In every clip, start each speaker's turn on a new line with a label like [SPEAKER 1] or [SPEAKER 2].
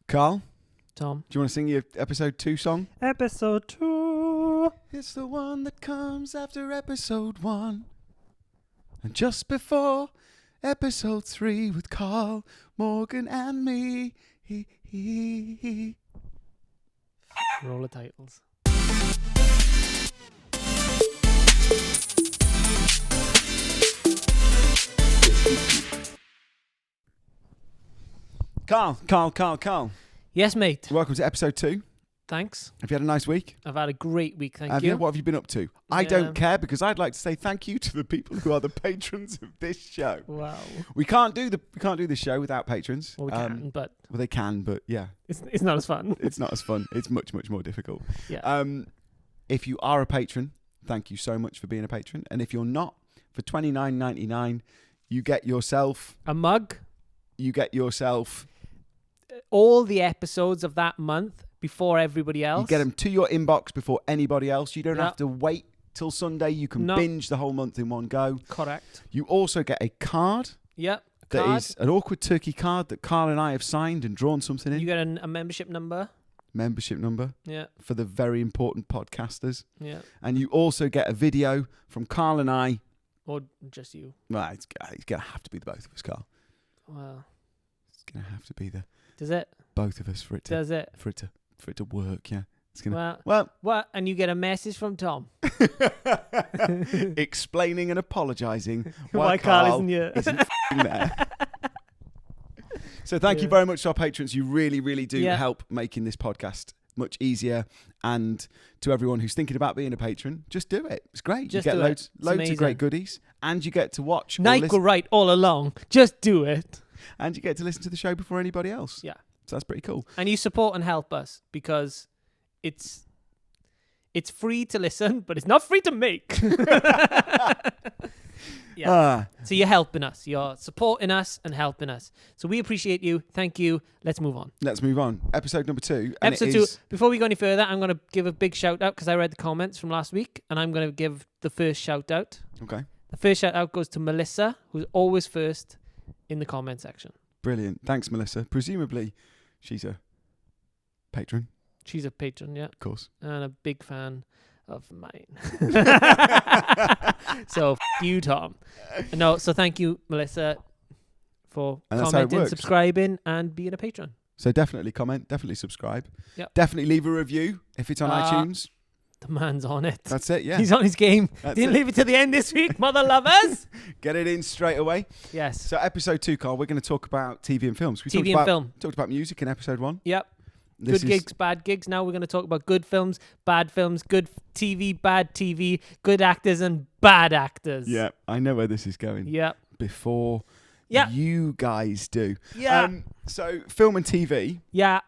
[SPEAKER 1] Carl?
[SPEAKER 2] Tom?
[SPEAKER 1] Do you want to sing your episode 2 song?
[SPEAKER 2] Episode 2.
[SPEAKER 1] It's the one that comes after episode 1. And just before episode 3 with Karl Morgan and me.
[SPEAKER 2] Roll the titles.
[SPEAKER 1] Carl.
[SPEAKER 2] Yes, mate.
[SPEAKER 1] Welcome to episode 2.
[SPEAKER 2] Thanks.
[SPEAKER 1] Have you had a nice week?
[SPEAKER 2] I've had a great week, thank
[SPEAKER 1] Have
[SPEAKER 2] you.
[SPEAKER 1] you? What have you been up to? I don't care because I'd like to say thank you to the people who are the patrons of this show.
[SPEAKER 2] Wow.
[SPEAKER 1] We can't do the show without patrons.
[SPEAKER 2] Well, we can, but...
[SPEAKER 1] Well, they can, but yeah.
[SPEAKER 2] It's not as fun.
[SPEAKER 1] It's not as fun. It's much, much more difficult.
[SPEAKER 2] Yeah.
[SPEAKER 1] If you are a patron, thank you so much for being a patron. And if you're not, for $29.99, you get yourself...
[SPEAKER 2] A mug.
[SPEAKER 1] You get yourself...
[SPEAKER 2] all the episodes of that month before everybody else.
[SPEAKER 1] You get them to your inbox before anybody else. You don't have to wait till Sunday. You can binge the whole month in one go.
[SPEAKER 2] Correct.
[SPEAKER 1] You also get a card.
[SPEAKER 2] Yep.
[SPEAKER 1] That is an awkward turkey card that Carl and I have signed and drawn something in.
[SPEAKER 2] You get a membership number.
[SPEAKER 1] Membership number.
[SPEAKER 2] Yeah.
[SPEAKER 1] For the very important podcasters.
[SPEAKER 2] Yeah.
[SPEAKER 1] And you also get a video from Carl and I.
[SPEAKER 2] Or just you.
[SPEAKER 1] Well, it's going to have to be the both of us, Carl.
[SPEAKER 2] Well.
[SPEAKER 1] It's going to have to be the...
[SPEAKER 2] Does it?
[SPEAKER 1] Both of us for it to...
[SPEAKER 2] Does it?
[SPEAKER 1] For it to work, yeah. It's gonna...
[SPEAKER 2] Well... What? And you get a message from Tom.
[SPEAKER 1] Explaining and apologising
[SPEAKER 2] why Carl isn't here.
[SPEAKER 1] Isn't there. So thank you very much to our patrons. You really, really do help making this podcast much easier. And to everyone who's thinking about being a patron, just do it. It's great.
[SPEAKER 2] Just
[SPEAKER 1] you get loads
[SPEAKER 2] of
[SPEAKER 1] great goodies. And you get to watch...
[SPEAKER 2] Nike were right all along. Just do it.
[SPEAKER 1] And you get to listen to the show before anybody else.
[SPEAKER 2] Yeah.
[SPEAKER 1] So that's pretty cool.
[SPEAKER 2] And you support and help us because it's free to listen, but it's not free to make. Yeah. So you're helping us. You're supporting us and helping us. So we appreciate you. Thank you. Let's move on.
[SPEAKER 1] Episode number 2.
[SPEAKER 2] Episode 2. Before we go any further, I'm going to give a big shout out because I read the comments from last week, and I'm going to give the first shout out.
[SPEAKER 1] Okay.
[SPEAKER 2] The first shout out goes to Melissa, who's always first in the comment section.
[SPEAKER 1] Brilliant. Thanks, Melissa. Presumably, she's a patron.
[SPEAKER 2] She's a patron, yeah.
[SPEAKER 1] Of course.
[SPEAKER 2] And a big fan of mine. So, you, Tom. No, so thank you, Melissa, for commenting, subscribing, and being a patron.
[SPEAKER 1] So definitely comment, definitely subscribe.
[SPEAKER 2] Yep.
[SPEAKER 1] Definitely leave a review if it's on iTunes.
[SPEAKER 2] The man's on it.
[SPEAKER 1] That's it, yeah.
[SPEAKER 2] He's on his game. Didn't leave it to the end this week, mother lovers.
[SPEAKER 1] Get it in straight away.
[SPEAKER 2] Yes.
[SPEAKER 1] So episode 2, Carl, we're going to talk about TV and films. We
[SPEAKER 2] TV and film.
[SPEAKER 1] Talked about music in episode 1.
[SPEAKER 2] Yep. Good gigs, bad gigs. Now we're going to talk about good films, bad films, good TV, bad TV, good actors and bad actors.
[SPEAKER 1] Yeah, I know where this is going.
[SPEAKER 2] Yep.
[SPEAKER 1] Before you guys do.
[SPEAKER 2] Yeah.
[SPEAKER 1] So film and TV.
[SPEAKER 2] Yeah.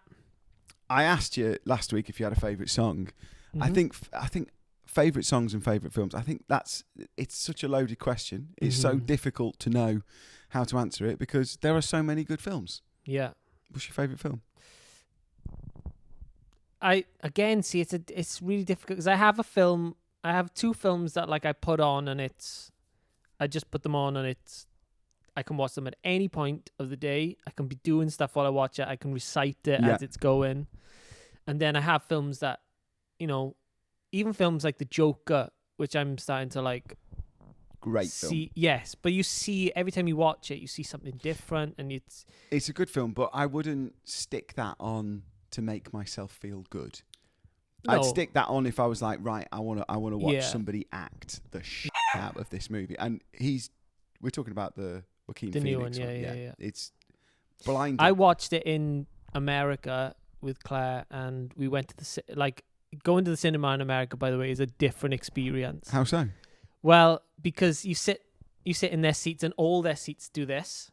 [SPEAKER 1] I asked you last week if you had a favourite song. Mm-hmm. I think favourite songs and favourite films, I think it's such a loaded question. It's so difficult to know how to answer it because there are so many good films.
[SPEAKER 2] Yeah.
[SPEAKER 1] What's your favourite film?
[SPEAKER 2] It's really difficult because I have 2 films that like I put on and I just put them on and I can watch them at any point of the day. I can be doing stuff while I watch it. I can recite it as it's going. And then I have films that, even films like The Joker, which I'm starting to like
[SPEAKER 1] film.
[SPEAKER 2] Yes, but you see every time you watch it, you see something different and
[SPEAKER 1] it's a good film, but I wouldn't stick that on to make myself feel good. No. I'd stick that on if I was like, right, I want to watch somebody act the shit out of this movie. And we're talking about the Joaquin Phoenix
[SPEAKER 2] new one. Yeah.
[SPEAKER 1] It's blinding.
[SPEAKER 2] I watched it in America with Claire, and we went to going to the cinema in America, by the way, is a different experience.
[SPEAKER 1] How so?
[SPEAKER 2] Well, because you sit in their seats and all their seats do this.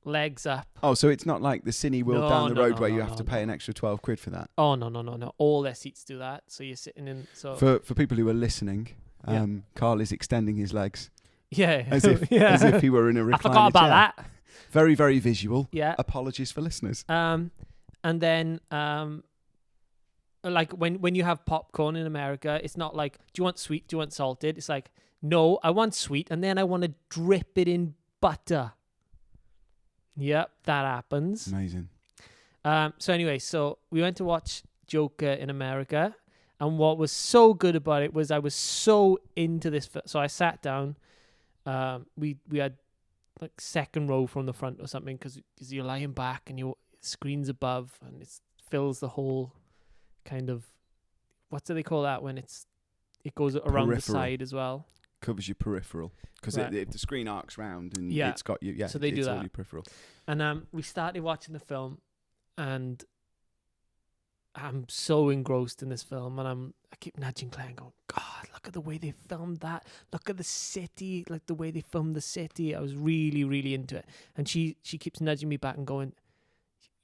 [SPEAKER 2] Legs up.
[SPEAKER 1] Oh, so it's not like the Cineworld down the road where you have to pay an extra £12 for that?
[SPEAKER 2] Oh, no. All their seats do that. So you're sitting in... So
[SPEAKER 1] For people who are listening, Carl is extending his legs.
[SPEAKER 2] Yeah.
[SPEAKER 1] As if he were in a recliner
[SPEAKER 2] I forgot about that.
[SPEAKER 1] Very, very visual.
[SPEAKER 2] Yeah.
[SPEAKER 1] Apologies for listeners.
[SPEAKER 2] And then... like when you have popcorn in America, it's not like, do you want sweet, do you want salted? It's like, no, I want sweet, and then I want to drip it in butter. Yep, that happens.
[SPEAKER 1] Amazing.
[SPEAKER 2] So anyway, so we went to watch Joker in America, and what was so good about it was I was so into this. So I sat down. We had like second row from the front or something because you're lying back and your screen's above and it fills the whole kind of, what do they call that when it goes around the side as well?
[SPEAKER 1] Covers your peripheral because if the screen arcs round and it's got you. Yeah,
[SPEAKER 2] so they do that.
[SPEAKER 1] All your peripheral.
[SPEAKER 2] And we started watching the film, and I'm so engrossed in this film, and I keep nudging Claire and going, God, look at the way they filmed that. Look at the city, like the way they filmed the city. I was really, really into it. And she keeps nudging me back and going,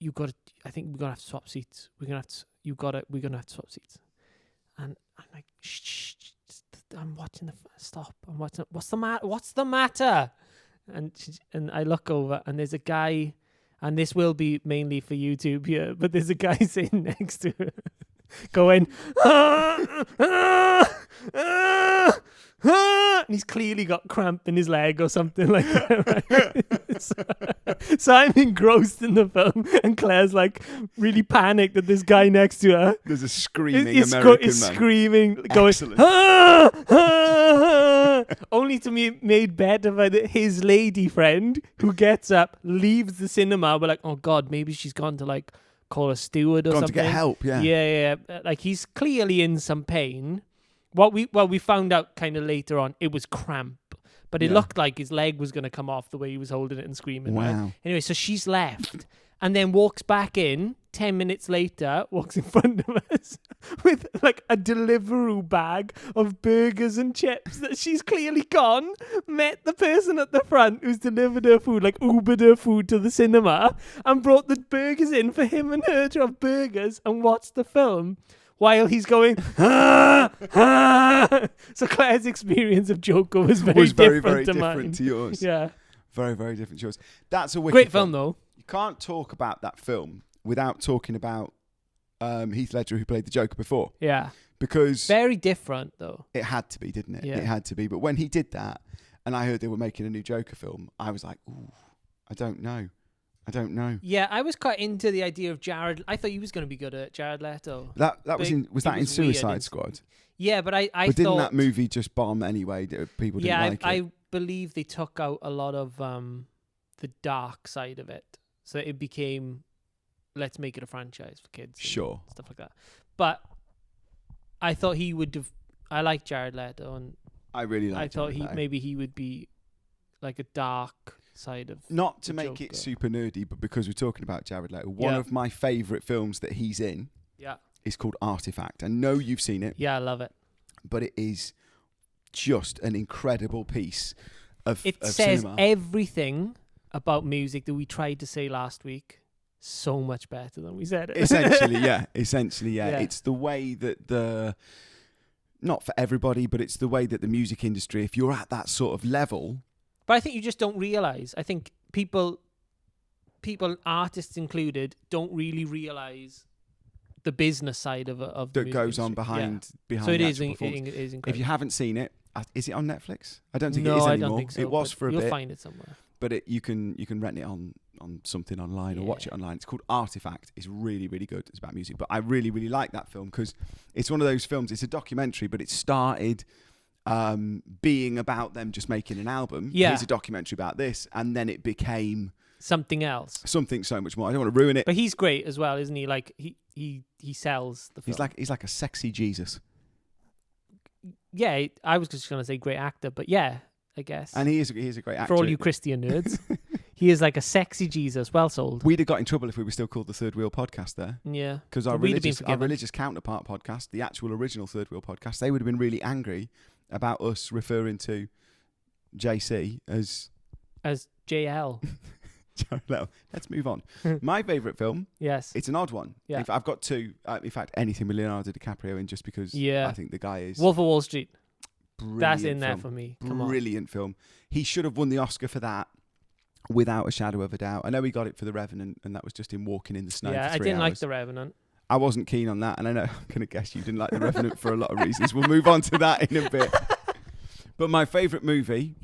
[SPEAKER 2] I think we're gonna have to swap seats. We're gonna have to swap seats. And I'm like, shh, I'm watching stop. I'm watching. What's the matter? And I look over, and there's a guy, and this will be mainly for YouTube here, but there's a guy sitting next to her going, and he's clearly got cramp in his leg or something like that, right? so I'm engrossed in the film, and Claire's like really panicked that this guy next to her.
[SPEAKER 1] There's a screaming American man.
[SPEAKER 2] Screaming, going, only to be made better by his lady friend who gets up, leaves the cinema. We're like, oh God, maybe she's gone to like call a steward or something.
[SPEAKER 1] To get help, yeah.
[SPEAKER 2] Yeah. Like he's clearly in some pain. We found out kind of later on, it was cramp. But it looked like his leg was going to come off the way he was holding it and screaming.
[SPEAKER 1] Wow.
[SPEAKER 2] Right? Anyway, so she's left and then walks back in 10 minutes later, walks in front of us with like a Deliveroo bag of burgers and chips that she's clearly gone, met the person at the front who's delivered her food, like Ubered her food to the cinema, and brought the burgers in for him and her to have burgers and watch the film. While he's going, So Claire's experience of Joker was very different
[SPEAKER 1] to yours.
[SPEAKER 2] Yeah.
[SPEAKER 1] Very, very different to yours. That's a wicked
[SPEAKER 2] great film, though.
[SPEAKER 1] You can't talk about that film without talking about Heath Ledger, who played the Joker before.
[SPEAKER 2] Yeah.
[SPEAKER 1] Because...
[SPEAKER 2] very different, though.
[SPEAKER 1] It had to be, didn't it?
[SPEAKER 2] Yeah.
[SPEAKER 1] It had to be. But when he did that, and I heard they were making a new Joker film, I was like, ooh, I don't know.
[SPEAKER 2] Yeah, I was quite into the idea of Jared. I thought he was going to be good at Jared Leto.
[SPEAKER 1] That was in Suicide Squad?
[SPEAKER 2] Yeah, but I
[SPEAKER 1] but didn't that movie just bomb anyway? People didn't like it.
[SPEAKER 2] I believe they took out a lot of the dark side of it, so it became, let's make it a franchise for kids.
[SPEAKER 1] Sure,
[SPEAKER 2] stuff like that. But I thought he would have. I like Jared Leto, and
[SPEAKER 1] I really like.
[SPEAKER 2] I thought maybe he would be like a dark side of,
[SPEAKER 1] not to make it super nerdy, but because we're talking about Jared Leto, one of my favourite films that he's in is called Artifact. I know you've seen it.
[SPEAKER 2] Yeah, I love it.
[SPEAKER 1] But it is just an incredible piece of
[SPEAKER 2] It says
[SPEAKER 1] cinema.
[SPEAKER 2] Everything about music that we tried to say last week so much better than we said it.
[SPEAKER 1] Essentially, yeah. It's the way that not for everybody, but it's the way that the music industry, if you're at that sort of level...
[SPEAKER 2] But I think you just don't realise. I think people, artists included, don't really realise the business side of the
[SPEAKER 1] that goes on behind.
[SPEAKER 2] So it is
[SPEAKER 1] incredible.
[SPEAKER 2] Incredible.
[SPEAKER 1] If you haven't seen it, is it on Netflix? I don't think it is
[SPEAKER 2] anymore.
[SPEAKER 1] anymore.
[SPEAKER 2] I don't think so.
[SPEAKER 1] It was for a bit.
[SPEAKER 2] You'll find it somewhere.
[SPEAKER 1] But you can rent it on something online or watch it online. It's called Artifact. It's really, really good. It's about music. But I really, really like that film because it's one of those films. It's a documentary, but it started being about them just making an album.
[SPEAKER 2] Yeah.
[SPEAKER 1] Here's a documentary about this. And then it became...
[SPEAKER 2] something else.
[SPEAKER 1] Something so much more. I don't want to ruin it.
[SPEAKER 2] But he's great as well, isn't he? Like, he sells the film.
[SPEAKER 1] He's like a sexy Jesus.
[SPEAKER 2] Yeah, I was just going to say great actor, but yeah, I guess.
[SPEAKER 1] And he is a great actor.
[SPEAKER 2] For all you Christian nerds. He is like a sexy Jesus, well sold.
[SPEAKER 1] We'd have got in trouble if we were still called the Third Wheel Podcast there.
[SPEAKER 2] Yeah.
[SPEAKER 1] Because our religious counterpart podcast, the actual original Third Wheel Podcast, they would have been really angry about us referring to JC as
[SPEAKER 2] JL.
[SPEAKER 1] Let's move on. My favourite film.
[SPEAKER 2] Yes.
[SPEAKER 1] It's an odd one.
[SPEAKER 2] Yeah.
[SPEAKER 1] I've got two. In fact, anything with Leonardo DiCaprio in, just because I think the guy is...
[SPEAKER 2] Wolf of Wall Street. That's
[SPEAKER 1] film.
[SPEAKER 2] in there for me. Come
[SPEAKER 1] Brilliant film. He should have won the Oscar for that without a shadow of a doubt. I know he got it for The Revenant, and that was just him walking in the snow for 3 hours.
[SPEAKER 2] I didn't like The Revenant.
[SPEAKER 1] I wasn't keen on that, and I know I'm going to guess you didn't like The Revenant for a lot of reasons. We'll move on to that in a bit. But my favourite movie,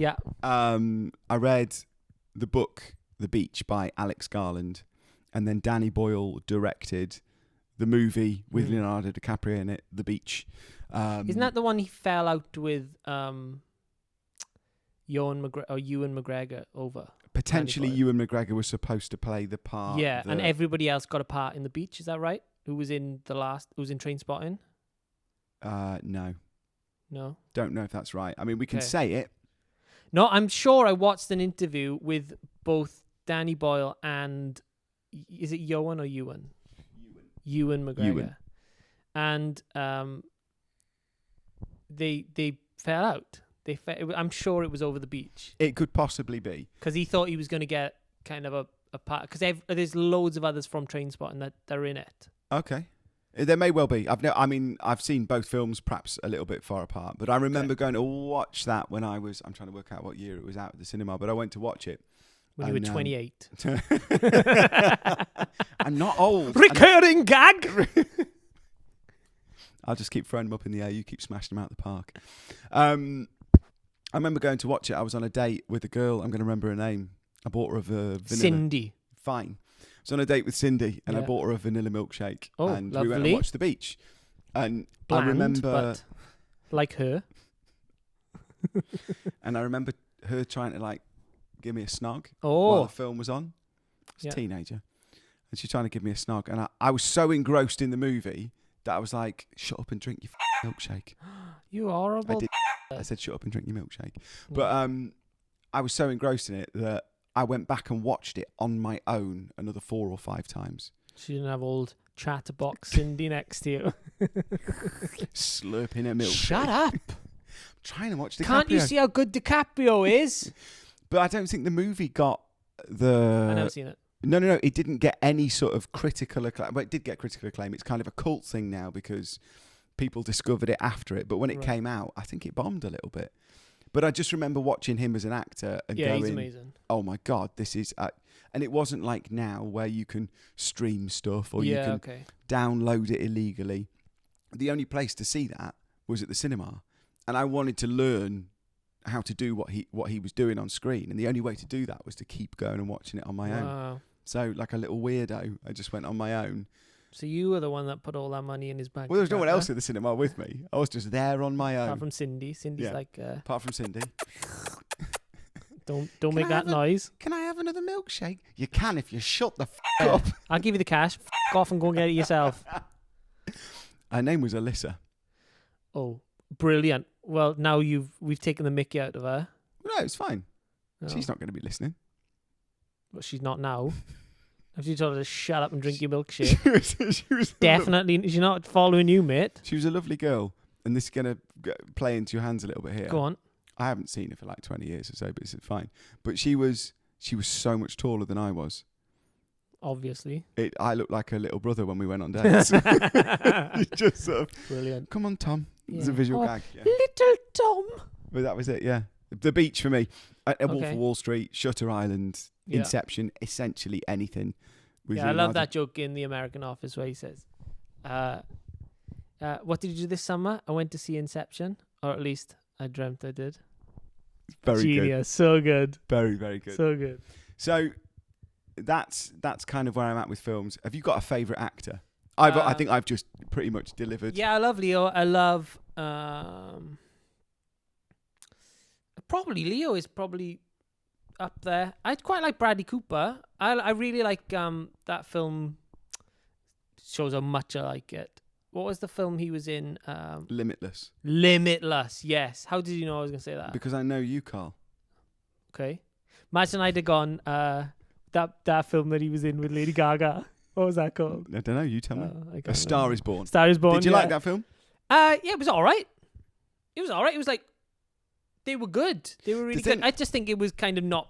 [SPEAKER 1] I read the book The Beach by Alex Garland, and then Danny Boyle directed the movie with Leonardo DiCaprio in it, The Beach.
[SPEAKER 2] Isn't that the one he fell out with Ewan McGregor over?
[SPEAKER 1] Potentially Ewan McGregor was supposed to play the part.
[SPEAKER 2] Yeah, and everybody else got a part in The Beach, is that right? Who was in Trainspotting?
[SPEAKER 1] No.
[SPEAKER 2] No?
[SPEAKER 1] Don't know if that's right. I mean, we can say it.
[SPEAKER 2] No, I'm sure I watched an interview with both Danny Boyle and... Is it Ewan or Ewan? Ewan McGregor.
[SPEAKER 1] Ewan.
[SPEAKER 2] And they fell out. I'm sure it was over The Beach.
[SPEAKER 1] It could possibly be.
[SPEAKER 2] Because he thought he was going to get kind of a part. Because there's loads of others from Trainspotting that they're in it.
[SPEAKER 1] Okay. There may well be. I've seen both films perhaps a little bit far apart, but I remember going to watch that when I'm trying to work out what year it was out at the cinema, but I went to watch it.
[SPEAKER 2] When you were 28.
[SPEAKER 1] I'm not old.
[SPEAKER 2] Recurring gag!
[SPEAKER 1] I'll just keep throwing them up in the air. You keep smashing them out the park. I remember going to watch it. I was on a date with a girl. I'm going to remember her name. I bought her a vanilla.
[SPEAKER 2] Cindy.
[SPEAKER 1] Fine. I was on a date with Cindy, and I bought her a vanilla milkshake.
[SPEAKER 2] Oh,
[SPEAKER 1] and
[SPEAKER 2] lovely.
[SPEAKER 1] we went and watched The Beach. And
[SPEAKER 2] Bland,
[SPEAKER 1] I remember...
[SPEAKER 2] but like her.
[SPEAKER 1] And I remember her trying to, give me a snog
[SPEAKER 2] Oh.
[SPEAKER 1] while the film was on. I was a teenager. And she's trying to give me a snog. And I was so engrossed in the movie that I was like, shut up and drink your milkshake.
[SPEAKER 2] You horrible.
[SPEAKER 1] I did. I said, shut up and drink your milkshake. But I was so engrossed in it that I went back and watched it on my own another 4 or 5 times.
[SPEAKER 2] She didn't have old chatterbox Cindy next to you.
[SPEAKER 1] Slurping a milkshake.
[SPEAKER 2] Shut up.
[SPEAKER 1] I'm trying to watch DiCaprio.
[SPEAKER 2] Can't you see how good DiCaprio is?
[SPEAKER 1] But I don't think the movie got the...
[SPEAKER 2] I've never seen it.
[SPEAKER 1] No. It didn't get any sort of critical acclaim. Well, it did get critical acclaim. It's kind of a cult thing now because people discovered it after it. But when it came out, I think it bombed a little bit. But I just remember watching him as an actor and going,
[SPEAKER 2] he's amazing.
[SPEAKER 1] Oh my God, this is... and it wasn't like now where you can stream stuff or you can download it illegally. The only place to see that was at the cinema. And I wanted to learn how to do what he was doing on screen. And the only way to do that was to keep going and watching it on my own. So like a little weirdo, I just went on my own.
[SPEAKER 2] So you were the one that put all that money in his bank.
[SPEAKER 1] Well, there was no one else at the cinema with me. I was just there on my own.
[SPEAKER 2] Apart from Cindy. Cindy's
[SPEAKER 1] apart from Cindy.
[SPEAKER 2] Don't make that noise.
[SPEAKER 1] Can I have another milkshake? You can if you shut the up.
[SPEAKER 2] I'll give you the cash. Off and go and get it yourself.
[SPEAKER 1] Her name was Alyssa.
[SPEAKER 2] Oh, brilliant. Well, now we've taken the mickey out of her.
[SPEAKER 1] No, it's fine.
[SPEAKER 2] Oh.
[SPEAKER 1] She's not going to be listening.
[SPEAKER 2] But she's not now. Have you told her to shut up and drink your milkshake?
[SPEAKER 1] she was
[SPEAKER 2] definitely. She's not following you, mate.
[SPEAKER 1] She was a lovely girl. And this is going to play into your hands a little bit here.
[SPEAKER 2] Go on.
[SPEAKER 1] I haven't seen her for like 20 years or so, but it's fine. But she was so much taller than I was.
[SPEAKER 2] Obviously.
[SPEAKER 1] I looked like her little brother when we went on dates. Just sort of,
[SPEAKER 2] brilliant.
[SPEAKER 1] Come on, Tom. It's a visual gag. Yeah.
[SPEAKER 2] Little Tom.
[SPEAKER 1] But that was it, yeah. The Beach for me. Wolf of Wall Street, Shutter Island, Inception, essentially anything.
[SPEAKER 2] I love that joke in The American Office where he says, what did you do this summer? I went to see Inception, or at least I dreamt I did.
[SPEAKER 1] Very
[SPEAKER 2] Genius. So good.
[SPEAKER 1] Very, very good.
[SPEAKER 2] So good.
[SPEAKER 1] So that's kind of where I'm at with films. Have you got a favourite actor? I think I've just pretty much delivered.
[SPEAKER 2] Yeah, I love Leo. I love... probably Leo is probably up there. I'd quite like Bradley Cooper. I really like that film. Shows how much I like it. What was the film he was in?
[SPEAKER 1] Limitless.
[SPEAKER 2] Limitless, yes. How did you know I was going to say that?
[SPEAKER 1] Because I know you, Carl.
[SPEAKER 2] Okay. Imagine I'd have gone that film that he was in with Lady Gaga. What was that called?
[SPEAKER 1] I don't know. You tell me. A Star is Born.
[SPEAKER 2] Star is Born.
[SPEAKER 1] Did you like that film?
[SPEAKER 2] Yeah, it was all right. It was all right. It was like, they were good. They were really good. I just think it was kind of not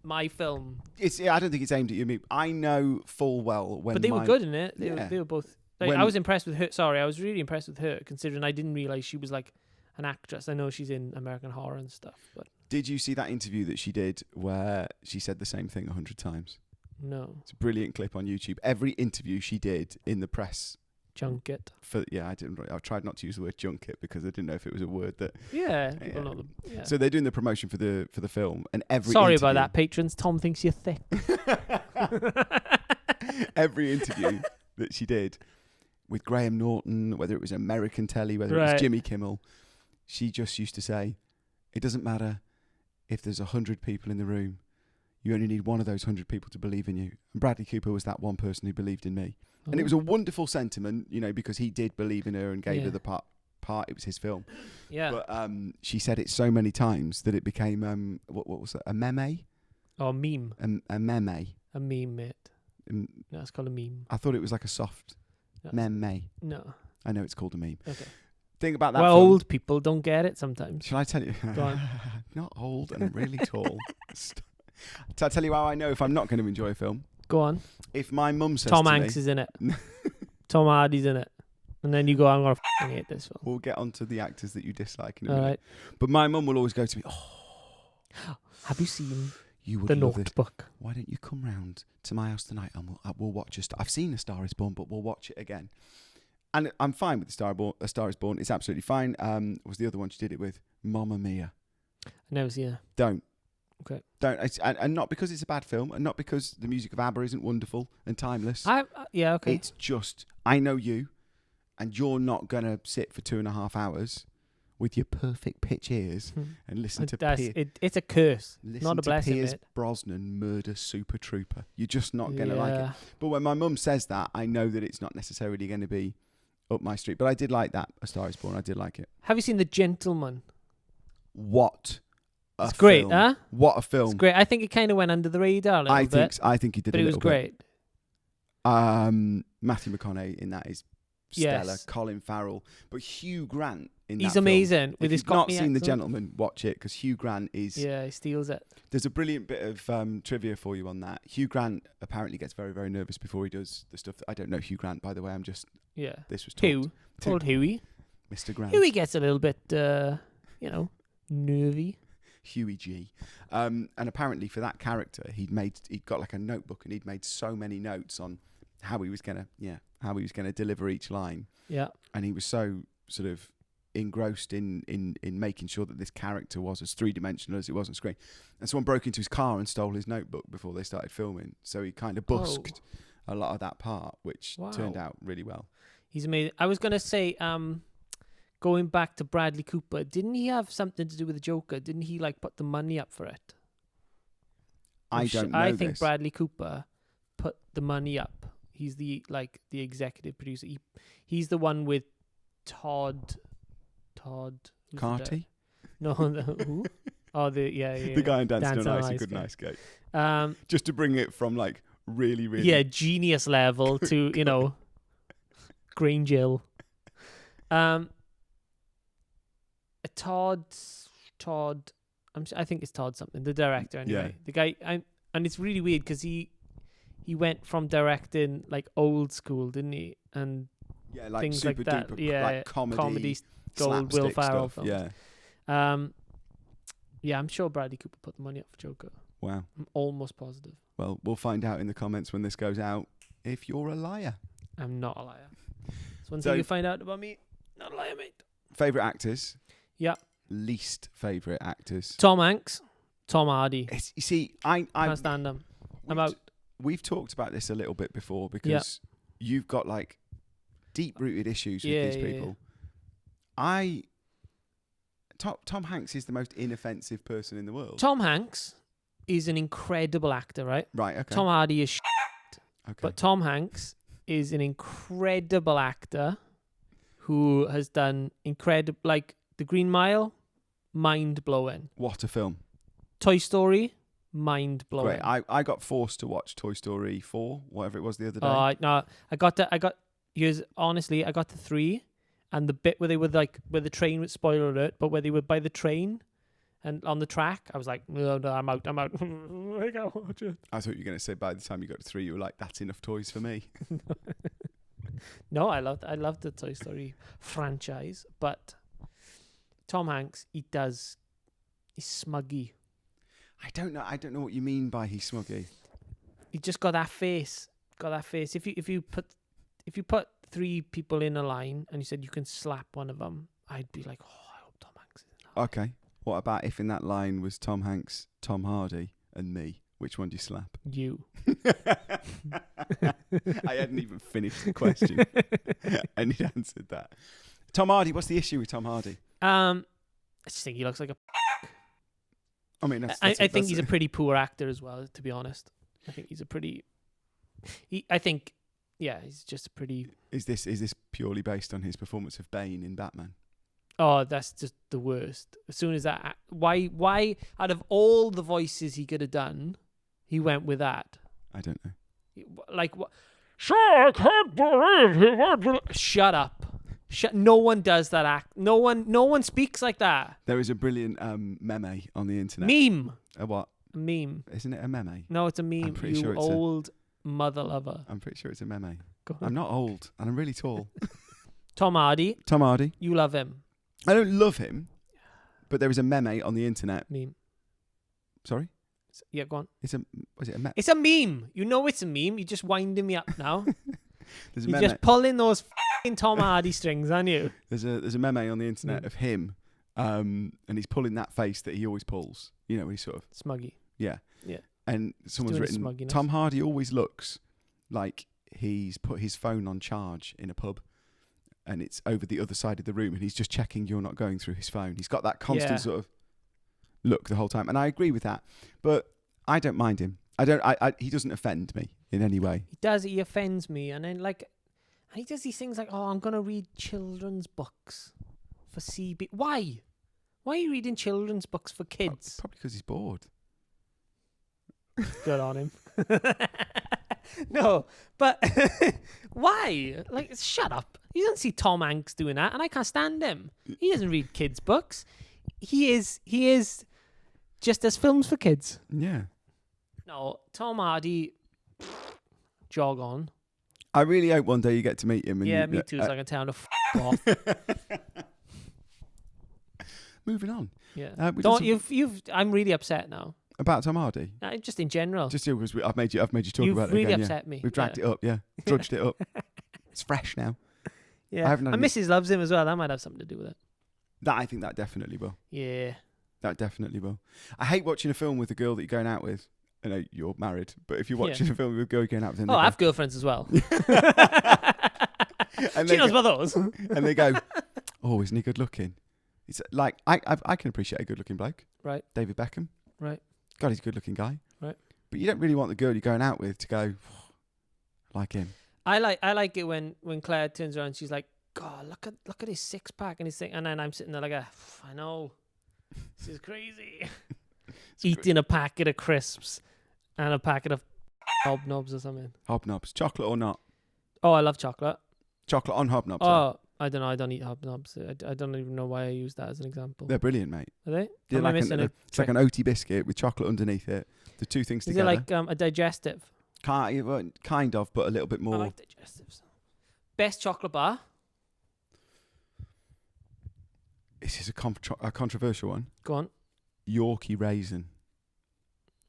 [SPEAKER 2] my film.
[SPEAKER 1] I don't think it's aimed at you. I know full well when.
[SPEAKER 2] But they were good in it. They were both. Like,
[SPEAKER 1] when,
[SPEAKER 2] I was impressed with her. Sorry, I was really impressed with her, considering I didn't realize she was like an actress. I know she's in American Horror and stuff. But
[SPEAKER 1] did you see that interview that she did where she said the same thing 100 times?
[SPEAKER 2] No.
[SPEAKER 1] It's a brilliant clip on YouTube. Every interview she did in the press.
[SPEAKER 2] Junket.
[SPEAKER 1] I tried not to use the word junket because I didn't know if it was a word that.
[SPEAKER 2] Yeah.
[SPEAKER 1] So they're doing the promotion for the film, and every.
[SPEAKER 2] Sorry about that, patrons. Tom thinks you're thick.
[SPEAKER 1] every interview that she did with Graham Norton, whether it was American telly, whether it was Jimmy Kimmel, she just used to say, it doesn't matter if there's 100 people in the room. You only need one of those 100 people to believe in you. And Bradley Cooper was that one person who believed in me. Oh. And it was a wonderful sentiment, because he did believe in her and gave her the part. It was his film.
[SPEAKER 2] Yeah.
[SPEAKER 1] But she said it so many times that it became, what was it? A meme?
[SPEAKER 2] Oh, meme.
[SPEAKER 1] A meme.
[SPEAKER 2] A meme, mate. No, it's called a meme.
[SPEAKER 1] I thought it was like a soft meme.
[SPEAKER 2] No.
[SPEAKER 1] I know it's called a meme.
[SPEAKER 2] Okay.
[SPEAKER 1] Think about that.
[SPEAKER 2] Well,
[SPEAKER 1] film.
[SPEAKER 2] old people don't get it sometimes.
[SPEAKER 1] Shall I tell you?
[SPEAKER 2] Go on.
[SPEAKER 1] Not old and really tall. I'll tell you how I know if I'm not going to enjoy a film.
[SPEAKER 2] Go on.
[SPEAKER 1] If my mum says
[SPEAKER 2] Tom
[SPEAKER 1] to
[SPEAKER 2] Hanks
[SPEAKER 1] me,
[SPEAKER 2] is in it. Tom Hardy's in it. And then you go, I'm going to hate this film.
[SPEAKER 1] We'll get onto the actors that you dislike in a
[SPEAKER 2] All
[SPEAKER 1] minute.
[SPEAKER 2] right.
[SPEAKER 1] But my mum will always go to me,
[SPEAKER 2] have you seen
[SPEAKER 1] you would
[SPEAKER 2] The
[SPEAKER 1] love
[SPEAKER 2] Notebook?
[SPEAKER 1] It. Why don't you come round to my house tonight and we'll watch I've seen A Star Is Born, but we'll watch it again. And I'm fine with A Star Is Born. It's absolutely fine. Was the other one she did it with? Mamma Mia.
[SPEAKER 2] I never seen it.
[SPEAKER 1] Don't.
[SPEAKER 2] Okay.
[SPEAKER 1] Don't. And not because it's a bad film, and not because the music of ABBA isn't wonderful and timeless.
[SPEAKER 2] Yeah, okay.
[SPEAKER 1] It's just, I know you, and you're not going to sit for 2.5 hours with your perfect pitch ears and listen to
[SPEAKER 2] it's a curse, not a blessing.
[SPEAKER 1] Pierce Brosnan murder Super Trooper. You're just not going to like it. But when my mum says that, I know that it's not necessarily going to be up my street. But I did like that, A Star Is Born. I did like it.
[SPEAKER 2] Have you seen The Gentleman?
[SPEAKER 1] What a
[SPEAKER 2] It's great,
[SPEAKER 1] film.
[SPEAKER 2] huh?
[SPEAKER 1] What a film.
[SPEAKER 2] It's great. I think it kind of went under the radar a little bit.
[SPEAKER 1] I think he did
[SPEAKER 2] but
[SPEAKER 1] a
[SPEAKER 2] it was
[SPEAKER 1] little bit.
[SPEAKER 2] great.
[SPEAKER 1] Matthew McConaughey in that is stellar.
[SPEAKER 2] Yes.
[SPEAKER 1] Colin Farrell. But Hugh Grant in
[SPEAKER 2] He's
[SPEAKER 1] that
[SPEAKER 2] amazing
[SPEAKER 1] film.
[SPEAKER 2] with his
[SPEAKER 1] If you've not
[SPEAKER 2] Cockney
[SPEAKER 1] seen The
[SPEAKER 2] accent.
[SPEAKER 1] Gentleman, watch it, because Hugh Grant is...
[SPEAKER 2] Yeah, he steals it.
[SPEAKER 1] There's a brilliant bit of trivia for you on that. Hugh Grant apparently gets very, very nervous before he does the stuff. I don't know Hugh Grant, by the way. I'm just...
[SPEAKER 2] Yeah.
[SPEAKER 1] This was told.
[SPEAKER 2] Who? Called Huey.
[SPEAKER 1] Mr. Grant.
[SPEAKER 2] Huey gets a little bit, nervy.
[SPEAKER 1] Huey G. And apparently for that character, he'd got like a notebook and he'd made so many notes on how he was gonna deliver each line.
[SPEAKER 2] Yeah.
[SPEAKER 1] And he was so sort of engrossed in making sure that this character was as three-dimensional as it was on screen. And someone broke into his car and stole his notebook before they started filming. So he kind of busked a lot of that part, which turned out really well.
[SPEAKER 2] He's amazing. I was gonna say, going back to Bradley Cooper, didn't he have something to do with the Joker? Didn't he put the money up for it?
[SPEAKER 1] I don't know.
[SPEAKER 2] I think Bradley Cooper put the money up. He's the executive producer. He's the one with Todd
[SPEAKER 1] Carty?
[SPEAKER 2] No, who? Oh,
[SPEAKER 1] the guy in Dancing on Ice, a good nice guy. Just to bring it from really, really
[SPEAKER 2] genius level to Grange Hill. Todd. I think it's Todd something. The director, anyway.
[SPEAKER 1] Yeah.
[SPEAKER 2] The guy. And it's really weird because he went from directing old school, didn't he? And things
[SPEAKER 1] super
[SPEAKER 2] like that.
[SPEAKER 1] duper, comedy
[SPEAKER 2] gold, Will Ferrell
[SPEAKER 1] stuff.
[SPEAKER 2] films. Yeah. I'm sure Bradley Cooper put the money up for Joker.
[SPEAKER 1] Wow.
[SPEAKER 2] I'm almost positive.
[SPEAKER 1] Well, we'll find out in the comments when this goes out if you're a liar.
[SPEAKER 2] I'm not a liar. That's one thing you find out about me. Not a liar, mate.
[SPEAKER 1] Favourite actors?
[SPEAKER 2] Yeah.
[SPEAKER 1] Least favourite actors?
[SPEAKER 2] Tom Hanks, Tom Hardy.
[SPEAKER 1] You see, I
[SPEAKER 2] can't stand them. I'm out.
[SPEAKER 1] We've talked about this a little bit before because you've got deep-rooted issues with these people. Tom Hanks is the most inoffensive person in the world.
[SPEAKER 2] Tom Hanks is an incredible actor, right?
[SPEAKER 1] Right, okay.
[SPEAKER 2] Tom Hardy is
[SPEAKER 1] okay.
[SPEAKER 2] But Tom Hanks is an incredible actor who has done incredible, The Green Mile, mind-blowing.
[SPEAKER 1] What a film.
[SPEAKER 2] Toy Story, mind-blowing.
[SPEAKER 1] Great. I got forced to watch Toy Story 4, whatever it was the other day.
[SPEAKER 2] No, I got to 3, and the bit where they were where the train was, spoiler alert, but where they were by the train and on the track, I was like, no, I'm out. I can't watch it.
[SPEAKER 1] I thought you were going to say by the time you got to 3, you were like, that's enough toys for me.
[SPEAKER 2] No, I loved the Toy Story franchise, but Tom Hanks, he's smuggy.
[SPEAKER 1] I don't know what you mean by he's smuggy.
[SPEAKER 2] He just got that face. If you put 3 people in a line and you said you can slap one of them, I'd be like, I hope Tom Hanks is in that.
[SPEAKER 1] Okay. What about if in that line was Tom Hanks, Tom Hardy, and me? Which one do you slap?
[SPEAKER 2] You.
[SPEAKER 1] I hadn't even finished the question. And he'd answered that. Tom Hardy, what's the issue with Tom Hardy?
[SPEAKER 2] I just think he looks like a...
[SPEAKER 1] I mean,
[SPEAKER 2] I think he's a pretty poor actor as well, to be honest. I think he's a pretty... he's just a pretty...
[SPEAKER 1] Is this purely based on his performance of Bane in Batman?
[SPEAKER 2] Oh, that's just the worst. As soon as that... Why out of all the voices he could have done, he went with that?
[SPEAKER 1] I don't know.
[SPEAKER 2] Like, what? Sure, I can't believe he went with... Shut up. No one does that act. No one speaks like that.
[SPEAKER 1] There is a brilliant meme on the internet.
[SPEAKER 2] Meme.
[SPEAKER 1] A what?
[SPEAKER 2] A meme.
[SPEAKER 1] Isn't it a meme?
[SPEAKER 2] No, it's a meme.
[SPEAKER 1] I'm pretty
[SPEAKER 2] you
[SPEAKER 1] sure it's
[SPEAKER 2] old mother lover.
[SPEAKER 1] I'm pretty sure it's a meme.
[SPEAKER 2] Go on.
[SPEAKER 1] I'm not old, and I'm really tall.
[SPEAKER 2] Tom Hardy.
[SPEAKER 1] Tom Hardy.
[SPEAKER 2] You love him.
[SPEAKER 1] I don't love him, but there is a meme on the internet.
[SPEAKER 2] Meme.
[SPEAKER 1] Sorry?
[SPEAKER 2] Yeah, go on.
[SPEAKER 1] Was it a meme?
[SPEAKER 2] It's a meme. You know it's a meme. You're just winding me up now.
[SPEAKER 1] There's a
[SPEAKER 2] You're
[SPEAKER 1] meme.
[SPEAKER 2] just pulling those f***ing Tom Hardy strings, aren't you?
[SPEAKER 1] There's a meme on the internet of him, and he's pulling that face that he always pulls. You know, he's sort of...
[SPEAKER 2] Smuggy.
[SPEAKER 1] Yeah.
[SPEAKER 2] Yeah.
[SPEAKER 1] And someone's
[SPEAKER 2] doing
[SPEAKER 1] written,
[SPEAKER 2] smugginess.
[SPEAKER 1] Tom Hardy always looks like he's put his phone on charge in a pub, and it's over the other side of the room, and he's just checking you're not going through his phone. He's got that constant sort of look the whole time, and I agree with that. But I don't mind him. He doesn't offend me in any way.
[SPEAKER 2] He does. He offends me, and then he does these things like, "Oh, I'm gonna read children's books for CB." Why? Why are you reading children's books for kids?
[SPEAKER 1] Probably because he's bored.
[SPEAKER 2] Good on him. No, but why? Like, shut up. You don't see Tom Hanks doing that, and I can't stand him. He doesn't read kids' books. He is just as films for kids.
[SPEAKER 1] Yeah.
[SPEAKER 2] No, Tom Hardy, jog on.
[SPEAKER 1] I really hope one day you get to meet him. And
[SPEAKER 2] Yeah, me too, so I can tell him to f*** off.
[SPEAKER 1] Moving on.
[SPEAKER 2] Yeah. Don't I'm really upset now.
[SPEAKER 1] About Tom Hardy?
[SPEAKER 2] Just in general.
[SPEAKER 1] Just because I've made you talk about it
[SPEAKER 2] You've
[SPEAKER 1] again.
[SPEAKER 2] really upset me.
[SPEAKER 1] We've dragged it up, drudged it up. It's fresh now.
[SPEAKER 2] Yeah. And Mrs. loves him as well. That might have something to do with it.
[SPEAKER 1] I think that definitely will.
[SPEAKER 2] Yeah.
[SPEAKER 1] That definitely will. I hate watching a film with a girl that you're going out with. I know you're married, but if you're watching a film with a girl you're going out with...
[SPEAKER 2] I have girlfriends as well.
[SPEAKER 1] And
[SPEAKER 2] she knows about those.
[SPEAKER 1] And they go, oh, isn't he good looking? It's like, I can appreciate a good looking bloke.
[SPEAKER 2] Right.
[SPEAKER 1] David Beckham.
[SPEAKER 2] Right.
[SPEAKER 1] God, he's a good looking guy.
[SPEAKER 2] Right.
[SPEAKER 1] But you don't really want the girl you're going out with to go, like him.
[SPEAKER 2] I like it when Claire turns around and she's like, God, look at his six pack and his thing, and then I'm sitting there like, I know, this is crazy. Eating a packet of crisps and a packet of hobnobs or something.
[SPEAKER 1] Hobnobs, chocolate or not?
[SPEAKER 2] Oh, I love chocolate.
[SPEAKER 1] Chocolate on hobnobs.
[SPEAKER 2] Oh, I don't know. I don't eat hobnobs. I don't even know why I use that as an example.
[SPEAKER 1] They're brilliant, mate.
[SPEAKER 2] Are they?
[SPEAKER 1] Yeah, it's like an oaty biscuit with chocolate underneath it. The two things together.
[SPEAKER 2] Is it like a digestive?
[SPEAKER 1] Kind of, but a little bit more.
[SPEAKER 2] I like digestives. Best chocolate bar?
[SPEAKER 1] This is a controversial one.
[SPEAKER 2] Go on.
[SPEAKER 1] Yorkie raisin.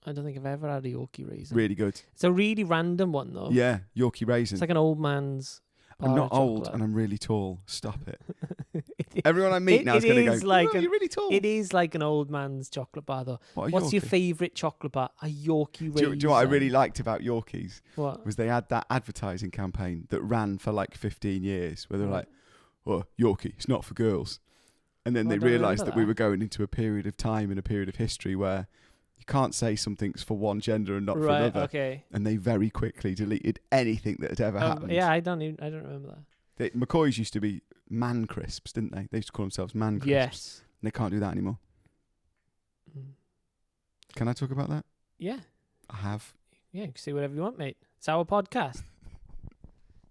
[SPEAKER 2] I don't think I've ever had a Yorkie raisin.
[SPEAKER 1] Really good.
[SPEAKER 2] It's a really random one, though.
[SPEAKER 1] Yeah, Yorkie raisin.
[SPEAKER 2] It's like an old man's...
[SPEAKER 1] I'm not old and I'm really tall. Stop it. Everyone I meet now is going to go, you're really tall.
[SPEAKER 2] It is like an old man's chocolate bar, though. What's your favourite chocolate bar? A Yorkie raisin.
[SPEAKER 1] Do you know what I really liked about Yorkies?
[SPEAKER 2] What?
[SPEAKER 1] Was they had that advertising campaign that ran for like 15 years where they're like, oh, Yorkie, it's not for girls. And then they realised that we were going into a period of time and a period of history where you can't say something's for one gender and not for another.
[SPEAKER 2] Okay.
[SPEAKER 1] And they very quickly deleted anything that had ever happened.
[SPEAKER 2] Yeah, I don't remember that.
[SPEAKER 1] McCoy's used to be man crisps, didn't they? They used to call themselves man crisps.
[SPEAKER 2] Yes.
[SPEAKER 1] And they can't do that anymore. Can I talk about that?
[SPEAKER 2] Yeah.
[SPEAKER 1] I have.
[SPEAKER 2] Yeah, you can say whatever you want, mate. It's our podcast.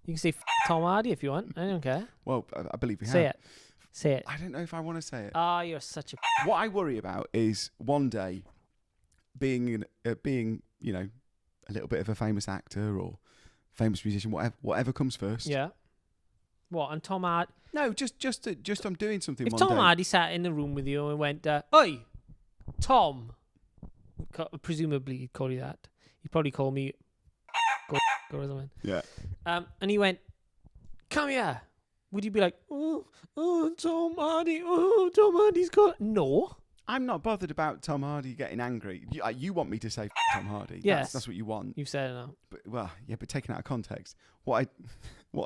[SPEAKER 2] You can say Tom Hardy if you want. I don't care.
[SPEAKER 1] Well, I believe we have.
[SPEAKER 2] Say it.
[SPEAKER 1] I don't know if I want to say it.
[SPEAKER 2] You're such a...
[SPEAKER 1] What I worry about is one day being you know, a little bit of a famous actor or famous musician, whatever comes first.
[SPEAKER 2] Yeah. What, and Tom Hardy?
[SPEAKER 1] No, just I'm doing something
[SPEAKER 2] if
[SPEAKER 1] one
[SPEAKER 2] Tom
[SPEAKER 1] day.
[SPEAKER 2] Hardy sat in the room with you and went, Oi, Tom. Presumably he'd call you that. He'd probably call me or something.
[SPEAKER 1] Yeah.
[SPEAKER 2] And he went, come here. Would you be like, Tom Hardy, Tom Hardy's got... No.
[SPEAKER 1] I'm not bothered about Tom Hardy getting angry. You want me to say Tom Hardy?
[SPEAKER 2] Yes.
[SPEAKER 1] That's what you want.
[SPEAKER 2] You've said it now.
[SPEAKER 1] But taken out of context, what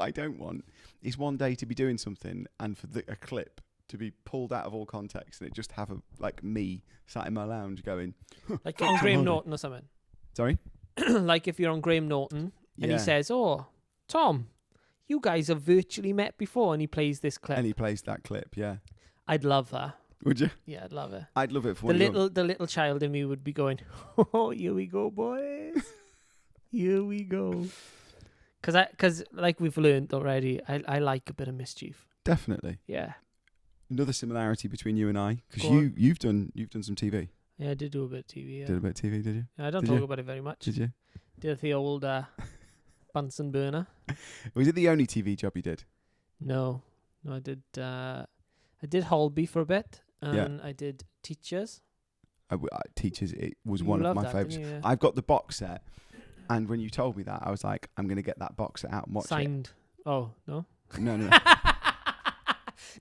[SPEAKER 1] I don't want is one day to be doing something and for a clip to be pulled out of all context and it just have me sat in my lounge going
[SPEAKER 2] like on Graham Norton or something.
[SPEAKER 1] Sorry?
[SPEAKER 2] Like if you're on Graham Norton and he says, "Oh, Tom, you guys have virtually met before," and he plays this clip.
[SPEAKER 1] And he plays that clip, yeah.
[SPEAKER 2] I'd love that.
[SPEAKER 1] Would you?
[SPEAKER 2] Yeah, I'd love it.
[SPEAKER 1] I'd love it for
[SPEAKER 2] the little child in me would be going, "Oh, here we go, boys. Here we go." Because like we've learned already, I like a bit of mischief.
[SPEAKER 1] Definitely.
[SPEAKER 2] Yeah.
[SPEAKER 1] Another similarity between you and I, because you've done some TV.
[SPEAKER 2] Yeah, I did do a bit of TV. Yeah.
[SPEAKER 1] Did a bit of TV, did you?
[SPEAKER 2] Yeah, I don't talk about it very much.
[SPEAKER 1] Did you?
[SPEAKER 2] Did the old Bunsen burner.
[SPEAKER 1] Was it the only TV job you did?
[SPEAKER 2] No, I did Holby for a bit, and I did Teachers.
[SPEAKER 1] Teachers, it was one of my favourites. Yeah. I've got the box set, and when you told me that, I was like, I'm going to get that box set out and watch
[SPEAKER 2] Signed.
[SPEAKER 1] it.
[SPEAKER 2] Oh, no?
[SPEAKER 1] No.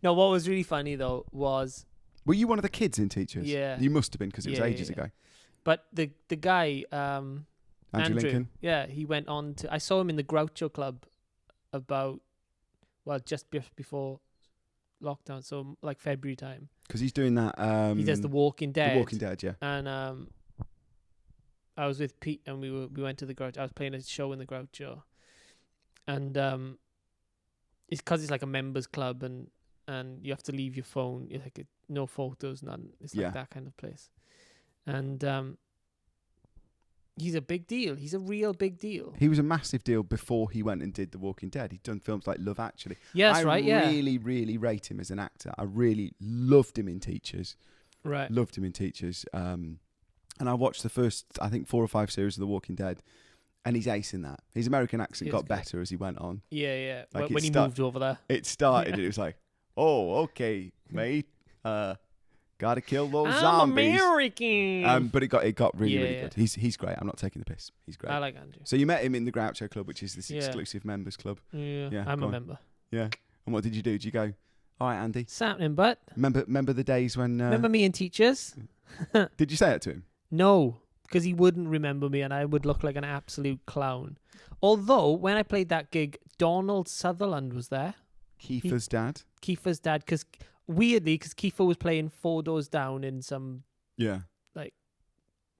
[SPEAKER 2] No, what was really funny, though, was...
[SPEAKER 1] Were you one of the kids in Teachers?
[SPEAKER 2] Yeah.
[SPEAKER 1] You must have been, because it was ages ago.
[SPEAKER 2] But the guy... Andrew
[SPEAKER 1] Lincoln?
[SPEAKER 2] Yeah, he went on to... I saw him in the Groucho Club just before lockdown, so like February time.
[SPEAKER 1] Because he's doing that...
[SPEAKER 2] he does The Walking Dead.
[SPEAKER 1] The Walking Dead, yeah.
[SPEAKER 2] And I was with Pete, and we went to the Groucho. I was playing a show in the Groucho. And it's because it's like a members club, and you have to leave your phone. You're like, no photos, none. It's like that kind of place. And... he's a big deal. He's a real big deal.
[SPEAKER 1] He was a massive deal before he went and did The Walking Dead. He'd done films like Love Actually.
[SPEAKER 2] Yeah, that's right,
[SPEAKER 1] I really, really rate him as an actor. I really loved him in Teachers.
[SPEAKER 2] Right.
[SPEAKER 1] Loved him in Teachers. And I watched the first, I think, 4 or 5 series of The Walking Dead, and he's ace in that. His American accent got better as he went on.
[SPEAKER 2] Yeah.
[SPEAKER 1] Like
[SPEAKER 2] when he moved over there.
[SPEAKER 1] It started, and it was like, oh, okay, mate. Gotta kill those zombies.
[SPEAKER 2] American.
[SPEAKER 1] But it got really, really good. He's great. I'm not taking the piss. He's great.
[SPEAKER 2] I like Andrew.
[SPEAKER 1] So you met him in the Groucho Club, which is this exclusive members club.
[SPEAKER 2] Yeah, I'm a member.
[SPEAKER 1] Yeah. And what did you do? Did you go, all right, Andy?
[SPEAKER 2] It's happening, but...
[SPEAKER 1] Remember the days when...
[SPEAKER 2] remember me in Teachers?
[SPEAKER 1] Did you say it to him?
[SPEAKER 2] No, because he wouldn't remember me, and I would look like an absolute clown. Although, when I played that gig, Donald Sutherland was there.
[SPEAKER 1] Kiefer's dad,
[SPEAKER 2] because... Weirdly, because Kiefer was playing 4 doors down in some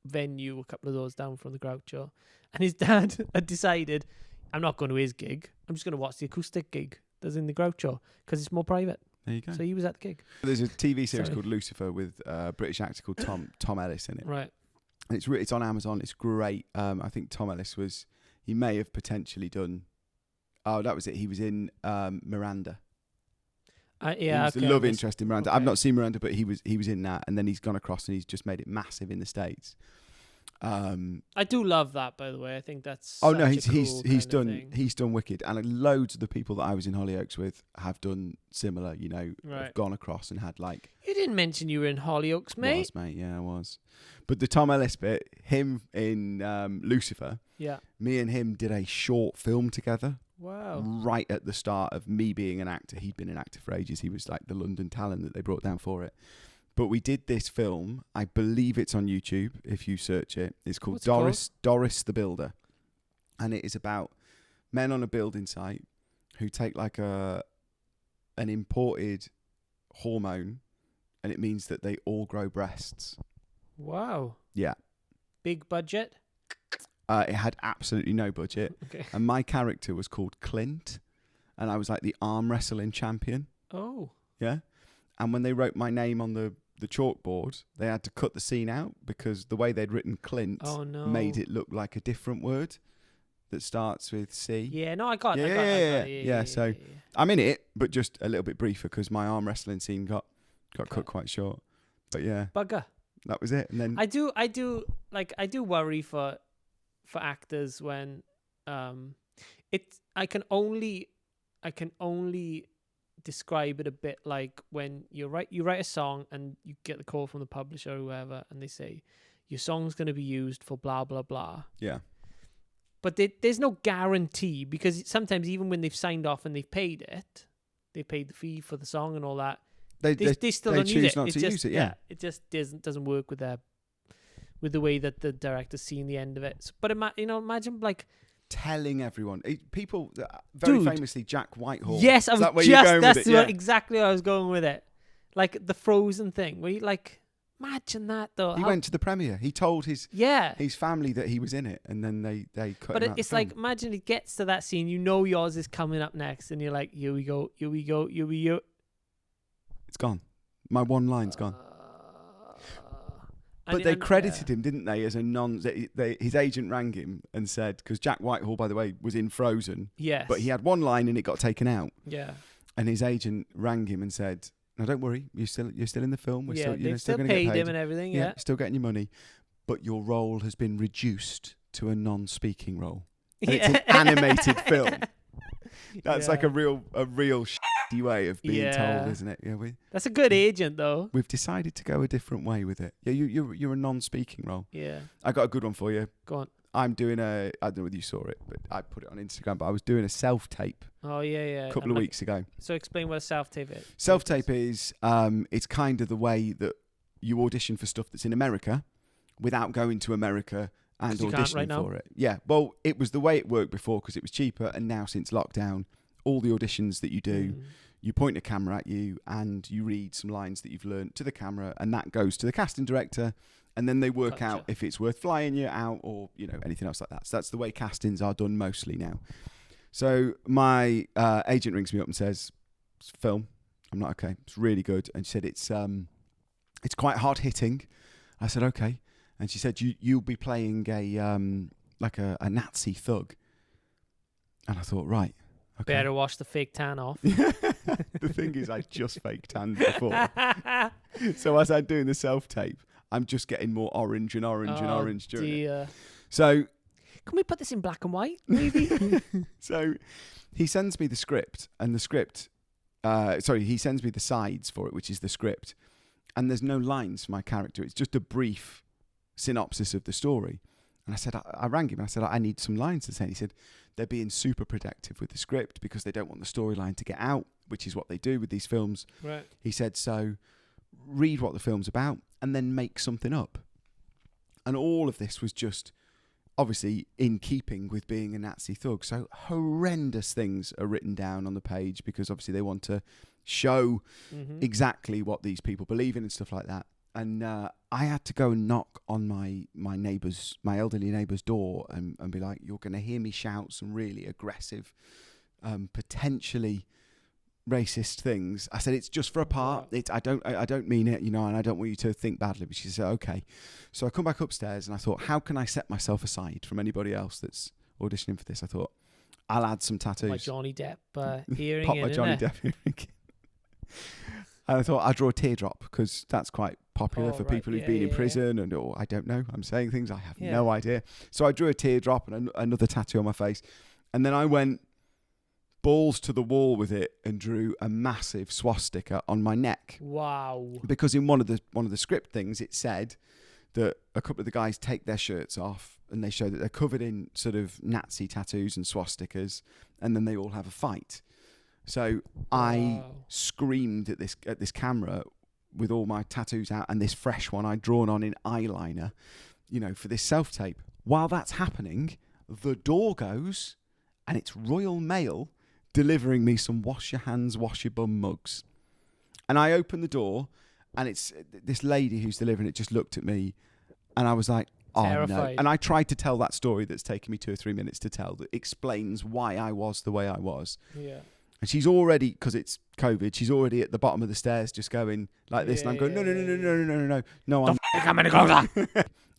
[SPEAKER 2] venue a couple of doors down from the Groucho, and his dad had decided, I'm not going to his gig, I'm just going to watch the acoustic gig that's in the Groucho because it's more private.
[SPEAKER 1] There you go.
[SPEAKER 2] So he was at the gig.
[SPEAKER 1] There's a TV series called Lucifer with a British actor called Tom Ellis in it.
[SPEAKER 2] Right.
[SPEAKER 1] And it's on Amazon. It's great. I think Tom Ellis he may have potentially done... Oh, that was it. He was in Miranda. He was the love interest in Miranda. Okay. I've not seen Miranda, but he was in that, and then he's gone across and he's just made it massive in the States.
[SPEAKER 2] I do love that, by the way. I think that's
[SPEAKER 1] he's done wicked, and loads of the people that I was in Hollyoaks with have done similar. Have gone across and had like.
[SPEAKER 2] You didn't mention you were in Hollyoaks, mate.
[SPEAKER 1] Was, mate? Yeah, I was. But the Tom Ellis bit, him in Lucifer.
[SPEAKER 2] Yeah.
[SPEAKER 1] Me and him did a short film together.
[SPEAKER 2] Wow.
[SPEAKER 1] Right at the start of me being an actor. He'd been an actor for ages. He was like the London talent that they brought down for it. But we did this film. I believe it's on YouTube if you search it. It's called Doris the Builder. And it is about men on a building site who take like an imported hormone, and it means that they all grow breasts.
[SPEAKER 2] Wow.
[SPEAKER 1] Yeah.
[SPEAKER 2] Big budget?
[SPEAKER 1] It had absolutely no budget.
[SPEAKER 2] Okay.
[SPEAKER 1] And my character was called Clint, and I was like the arm wrestling champion.
[SPEAKER 2] Oh.
[SPEAKER 1] Yeah. And when they wrote my name on the chalkboard, they had to cut the scene out because the way they'd written Clint made it look like a different word that starts with C.
[SPEAKER 2] Yeah, no, I got it.
[SPEAKER 1] Yeah. So I'm in it, but just a little bit briefer because my arm wrestling scene got cut quite short. But yeah.
[SPEAKER 2] Bugger.
[SPEAKER 1] That was it. And then
[SPEAKER 2] I do worry for actors when I can only describe it a bit like when you write a song and you get the call from the publisher or whoever, and they say your song's going to be used for blah blah blah.
[SPEAKER 1] Yeah.
[SPEAKER 2] But there's no guarantee, because sometimes even when they've signed off and they've paid the fee for the song and all that,
[SPEAKER 1] They
[SPEAKER 2] still
[SPEAKER 1] they
[SPEAKER 2] don't
[SPEAKER 1] choose
[SPEAKER 2] use it.
[SPEAKER 1] not to use it. Yeah.
[SPEAKER 2] It just doesn't work with the way that the director's seen the end of it. So, but imagine like
[SPEAKER 1] telling everyone. People very famously, Jack Whitehall.
[SPEAKER 2] Yes, I was that's exactly where I was going with it. Like the Frozen thing, where you like. Imagine that though.
[SPEAKER 1] He went to the premiere. He told his family that he was in it, and then they cut him out. But
[SPEAKER 2] it's like, imagine it gets to that scene. You know yours is coming up next, and you're like, here we go.
[SPEAKER 1] It's gone. My one line's gone. But they credited him, didn't they, as a his agent rang him and said, because Jack Whitehall, by the way, was in Frozen.
[SPEAKER 2] Yes.
[SPEAKER 1] But he had one line and it got taken out.
[SPEAKER 2] Yeah.
[SPEAKER 1] And his agent rang him and said, "No, don't worry. You're still in the film. We're still,
[SPEAKER 2] they've
[SPEAKER 1] still going
[SPEAKER 2] to
[SPEAKER 1] get
[SPEAKER 2] paid
[SPEAKER 1] paid
[SPEAKER 2] him and everything. Yeah,
[SPEAKER 1] still getting your money, but your role has been reduced to a non-speaking role. And it's an animated film. That's like a real shitty way of being told, isn't it? Yeah,
[SPEAKER 2] that's a good agent though.
[SPEAKER 1] We've decided to go a different way with it. Yeah, you're a non-speaking role.
[SPEAKER 2] Yeah,
[SPEAKER 1] I got a good one for you.
[SPEAKER 2] Go on.
[SPEAKER 1] I'm doing I don't know whether you saw it, but I put it on Instagram. But I was doing a self-tape.
[SPEAKER 2] Oh yeah.
[SPEAKER 1] A couple of weeks ago.
[SPEAKER 2] So explain what a self-tape is.
[SPEAKER 1] Self-tape is it's kind of the way that you audition for stuff that's in America without going to America and auditioning for it. Yeah, well, it was the way it worked before because it was cheaper, and now since lockdown, all the auditions that you do, you point a camera at you and you read some lines that you've learned to the camera, and that goes to the casting director. And then they work out if it's worth flying you out or, anything else like that. So that's the way castings are done mostly now. So my agent rings me up and says, "It's film." I'm like, "Okay, it's really good." And she said, it's quite hard hitting. I said, "Okay." And she said, you'll be playing a Nazi thug. And I thought, right. Okay.
[SPEAKER 2] Better wash the fake tan off.
[SPEAKER 1] The thing is, I just fake tanned before. So as I'm doing the self-tape, I'm just getting more orange and orange and orange during it. So,
[SPEAKER 2] can we put this in black and white, maybe?
[SPEAKER 1] So, he sends me the script, and the script. He sends me the sides for it, which is the script, and there's no lines for my character. It's just a brief synopsis of the story. And I said, I rang him and I said, I need some lines to say. And he said, they're being super protective with the script because they don't want the storyline to get out, which is what they do with these films.
[SPEAKER 2] Right.
[SPEAKER 1] He said, so read what the film's about and then make something up. And all of this was just obviously in keeping with being a Nazi thug. So horrendous things are written down on the page because obviously they want to show exactly what these people believe in and stuff like that. And I had to go and knock on my elderly neighbour's door and be like, "You're going to hear me shout some really aggressive, potentially racist things." I said, "It's just for a part. I don't mean it, and I don't want you to think badly." But she said, "Okay." So I come back upstairs and I thought, how can I set myself aside from anybody else that's auditioning for this? I thought, I'll add some tattoos.
[SPEAKER 2] My Johnny Depp hearing.
[SPEAKER 1] Pop my Johnny Depp hearing. And I thought I'd draw a teardrop because that's quite popular for people who've been in prison and I don't know. I'm saying things I have no idea. So I drew a teardrop and another tattoo on my face, and then I went balls to the wall with it and drew a massive swastika on my neck.
[SPEAKER 2] Wow!
[SPEAKER 1] Because in one of the script things it said that a couple of the guys take their shirts off and they show that they're covered in sort of Nazi tattoos and swastikas, and then they all have a fight. So I screamed at this camera with all my tattoos out and this fresh one I'd drawn on in eyeliner, for this self-tape. While that's happening, the door goes and it's Royal Mail delivering me some wash your hands, wash your bum mugs. And I open the door and it's this lady who's delivering it just looked at me and I was like, oh
[SPEAKER 2] terrified.
[SPEAKER 1] No. And I tried to tell that story that's taken me 2 or 3 minutes to tell that explains why I was the way I was.
[SPEAKER 2] Yeah.
[SPEAKER 1] And she's already, because it's COVID, she's already at the bottom of the stairs just going like this. And I'm going, no, I'm
[SPEAKER 2] coming closer.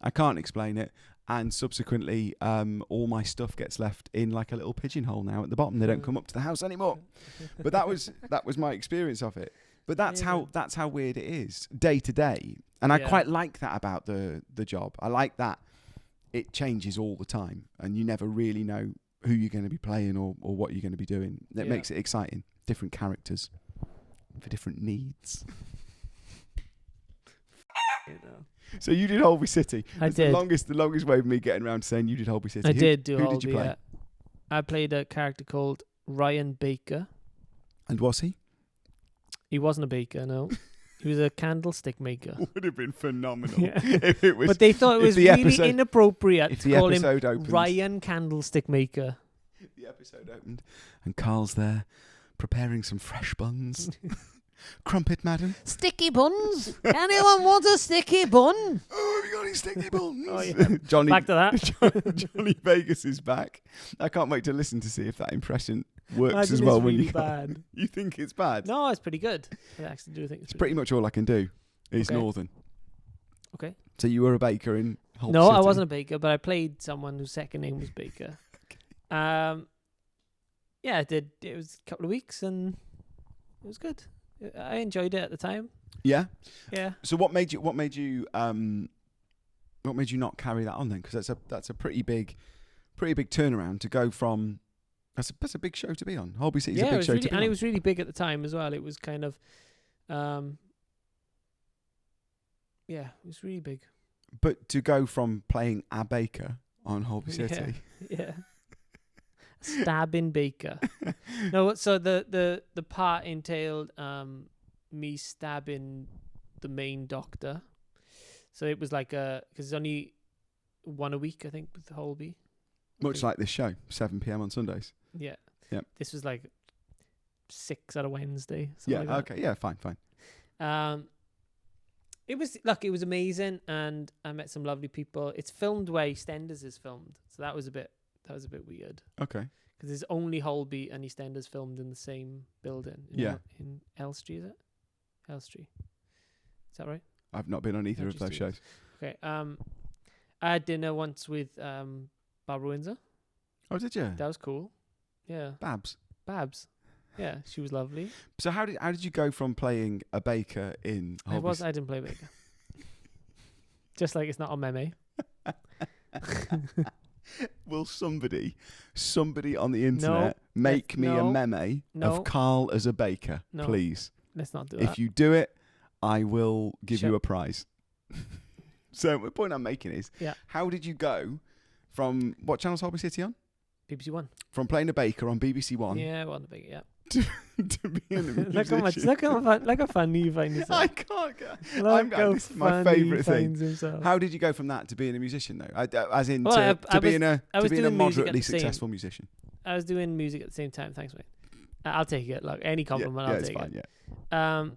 [SPEAKER 1] I can't explain it. And subsequently, all my stuff gets left in like a little pigeonhole now at the bottom. They don't come up to the house anymore. But that was my experience of it. But that's how weird it is day to day. And I quite like that about the job. I like that it changes all the time and you never really know who you're going to be playing or what you're going to be doing. It makes it exciting. Different characters for different needs. So you did Holby City.
[SPEAKER 2] I did.
[SPEAKER 1] The longest way of me getting around to saying you did Holby City.
[SPEAKER 2] I did do Holby.
[SPEAKER 1] Who did you play?
[SPEAKER 2] Yeah. I played a character called Ryan Baker.
[SPEAKER 1] And was he?
[SPEAKER 2] He wasn't a baker, no. He was a candlestick maker.
[SPEAKER 1] Would have been phenomenal
[SPEAKER 2] Yeah.
[SPEAKER 1] if it was.
[SPEAKER 2] But they thought it was really inappropriate to call him
[SPEAKER 1] opened,
[SPEAKER 2] Ryan Candlestick Maker.
[SPEAKER 1] The episode opened and Carl's there preparing some fresh buns. Crumpet, madam.
[SPEAKER 2] Sticky buns? Anyone want a sticky bun?
[SPEAKER 1] Oh, have you got any sticky buns?
[SPEAKER 2] Oh, yeah.
[SPEAKER 1] Johnny,
[SPEAKER 2] Back to that.
[SPEAKER 1] Johnny Vegas is back. I can't wait to listen to see if that impression works
[SPEAKER 2] Imagine
[SPEAKER 1] as well.
[SPEAKER 2] it's
[SPEAKER 1] When
[SPEAKER 2] really
[SPEAKER 1] you
[SPEAKER 2] bad.
[SPEAKER 1] You think it's bad?
[SPEAKER 2] No, it's pretty good. I actually do think
[SPEAKER 1] It's pretty much all I can do. Is
[SPEAKER 2] Okay.
[SPEAKER 1] Northern.
[SPEAKER 2] Okay.
[SPEAKER 1] So you were a baker in Hull
[SPEAKER 2] No,
[SPEAKER 1] City?
[SPEAKER 2] I wasn't a baker, but I played someone whose second name was Baker. Yeah, I did. It was a couple of weeks and it was good. I enjoyed it at the time.
[SPEAKER 1] Yeah.
[SPEAKER 2] Yeah.
[SPEAKER 1] So what made you not carry that on then? Because that's a pretty big turnaround to go from. That's a big show to be on. Holby City's a big show to be on.
[SPEAKER 2] And it was really big at the time as well. It was kind of, yeah, it was really big.
[SPEAKER 1] But to go from playing a baker on Holby City.
[SPEAKER 2] Yeah. Stabbing Baker. No, so the part entailed me stabbing the main doctor. So it was like because it's only one a week, I think, with Holby.
[SPEAKER 1] Much like this show, 7 p.m. on Sundays.
[SPEAKER 2] Yeah.
[SPEAKER 1] Yep.
[SPEAKER 2] This was like 6 on a Wednesday.
[SPEAKER 1] Yeah.
[SPEAKER 2] Like that.
[SPEAKER 1] Okay. Yeah. Fine.
[SPEAKER 2] It was amazing, and I met some lovely people. It's filmed where EastEnders is filmed, so that was a bit weird.
[SPEAKER 1] Okay.
[SPEAKER 2] Because there's only Holby and EastEnders filmed in the same building. In Elstree, is it? Elstree. Is that right?
[SPEAKER 1] I've not been on either of those shows.
[SPEAKER 2] Okay. I had dinner once with Barbara Windsor.
[SPEAKER 1] Oh, did you?
[SPEAKER 2] That was cool. Yeah.
[SPEAKER 1] Babs.
[SPEAKER 2] Yeah, she was lovely.
[SPEAKER 1] So how did you go from playing a baker in Holby?
[SPEAKER 2] I didn't play baker. Just like it's not on meme.
[SPEAKER 1] Will somebody on the internet make me a meme of Carl as a baker, please?
[SPEAKER 2] Let's not do that.
[SPEAKER 1] If you do it, I will give you a prize. So the point I'm making is, how did you go from what channel's Holby City on?
[SPEAKER 2] BBC One.
[SPEAKER 1] From playing a baker on BBC One.
[SPEAKER 2] Yeah, well, the baker, yeah.
[SPEAKER 1] to being a musician.
[SPEAKER 2] look how funny you find yourself.
[SPEAKER 1] I can't go. This is my favourite thing.
[SPEAKER 2] Himself.
[SPEAKER 1] How did you go from that to being a musician, though? As in
[SPEAKER 2] to
[SPEAKER 1] being a moderately successful musician.
[SPEAKER 2] I was doing music at the same time. Thanks, mate. I'll take it. Look, any compliment, I'll take it. Yeah.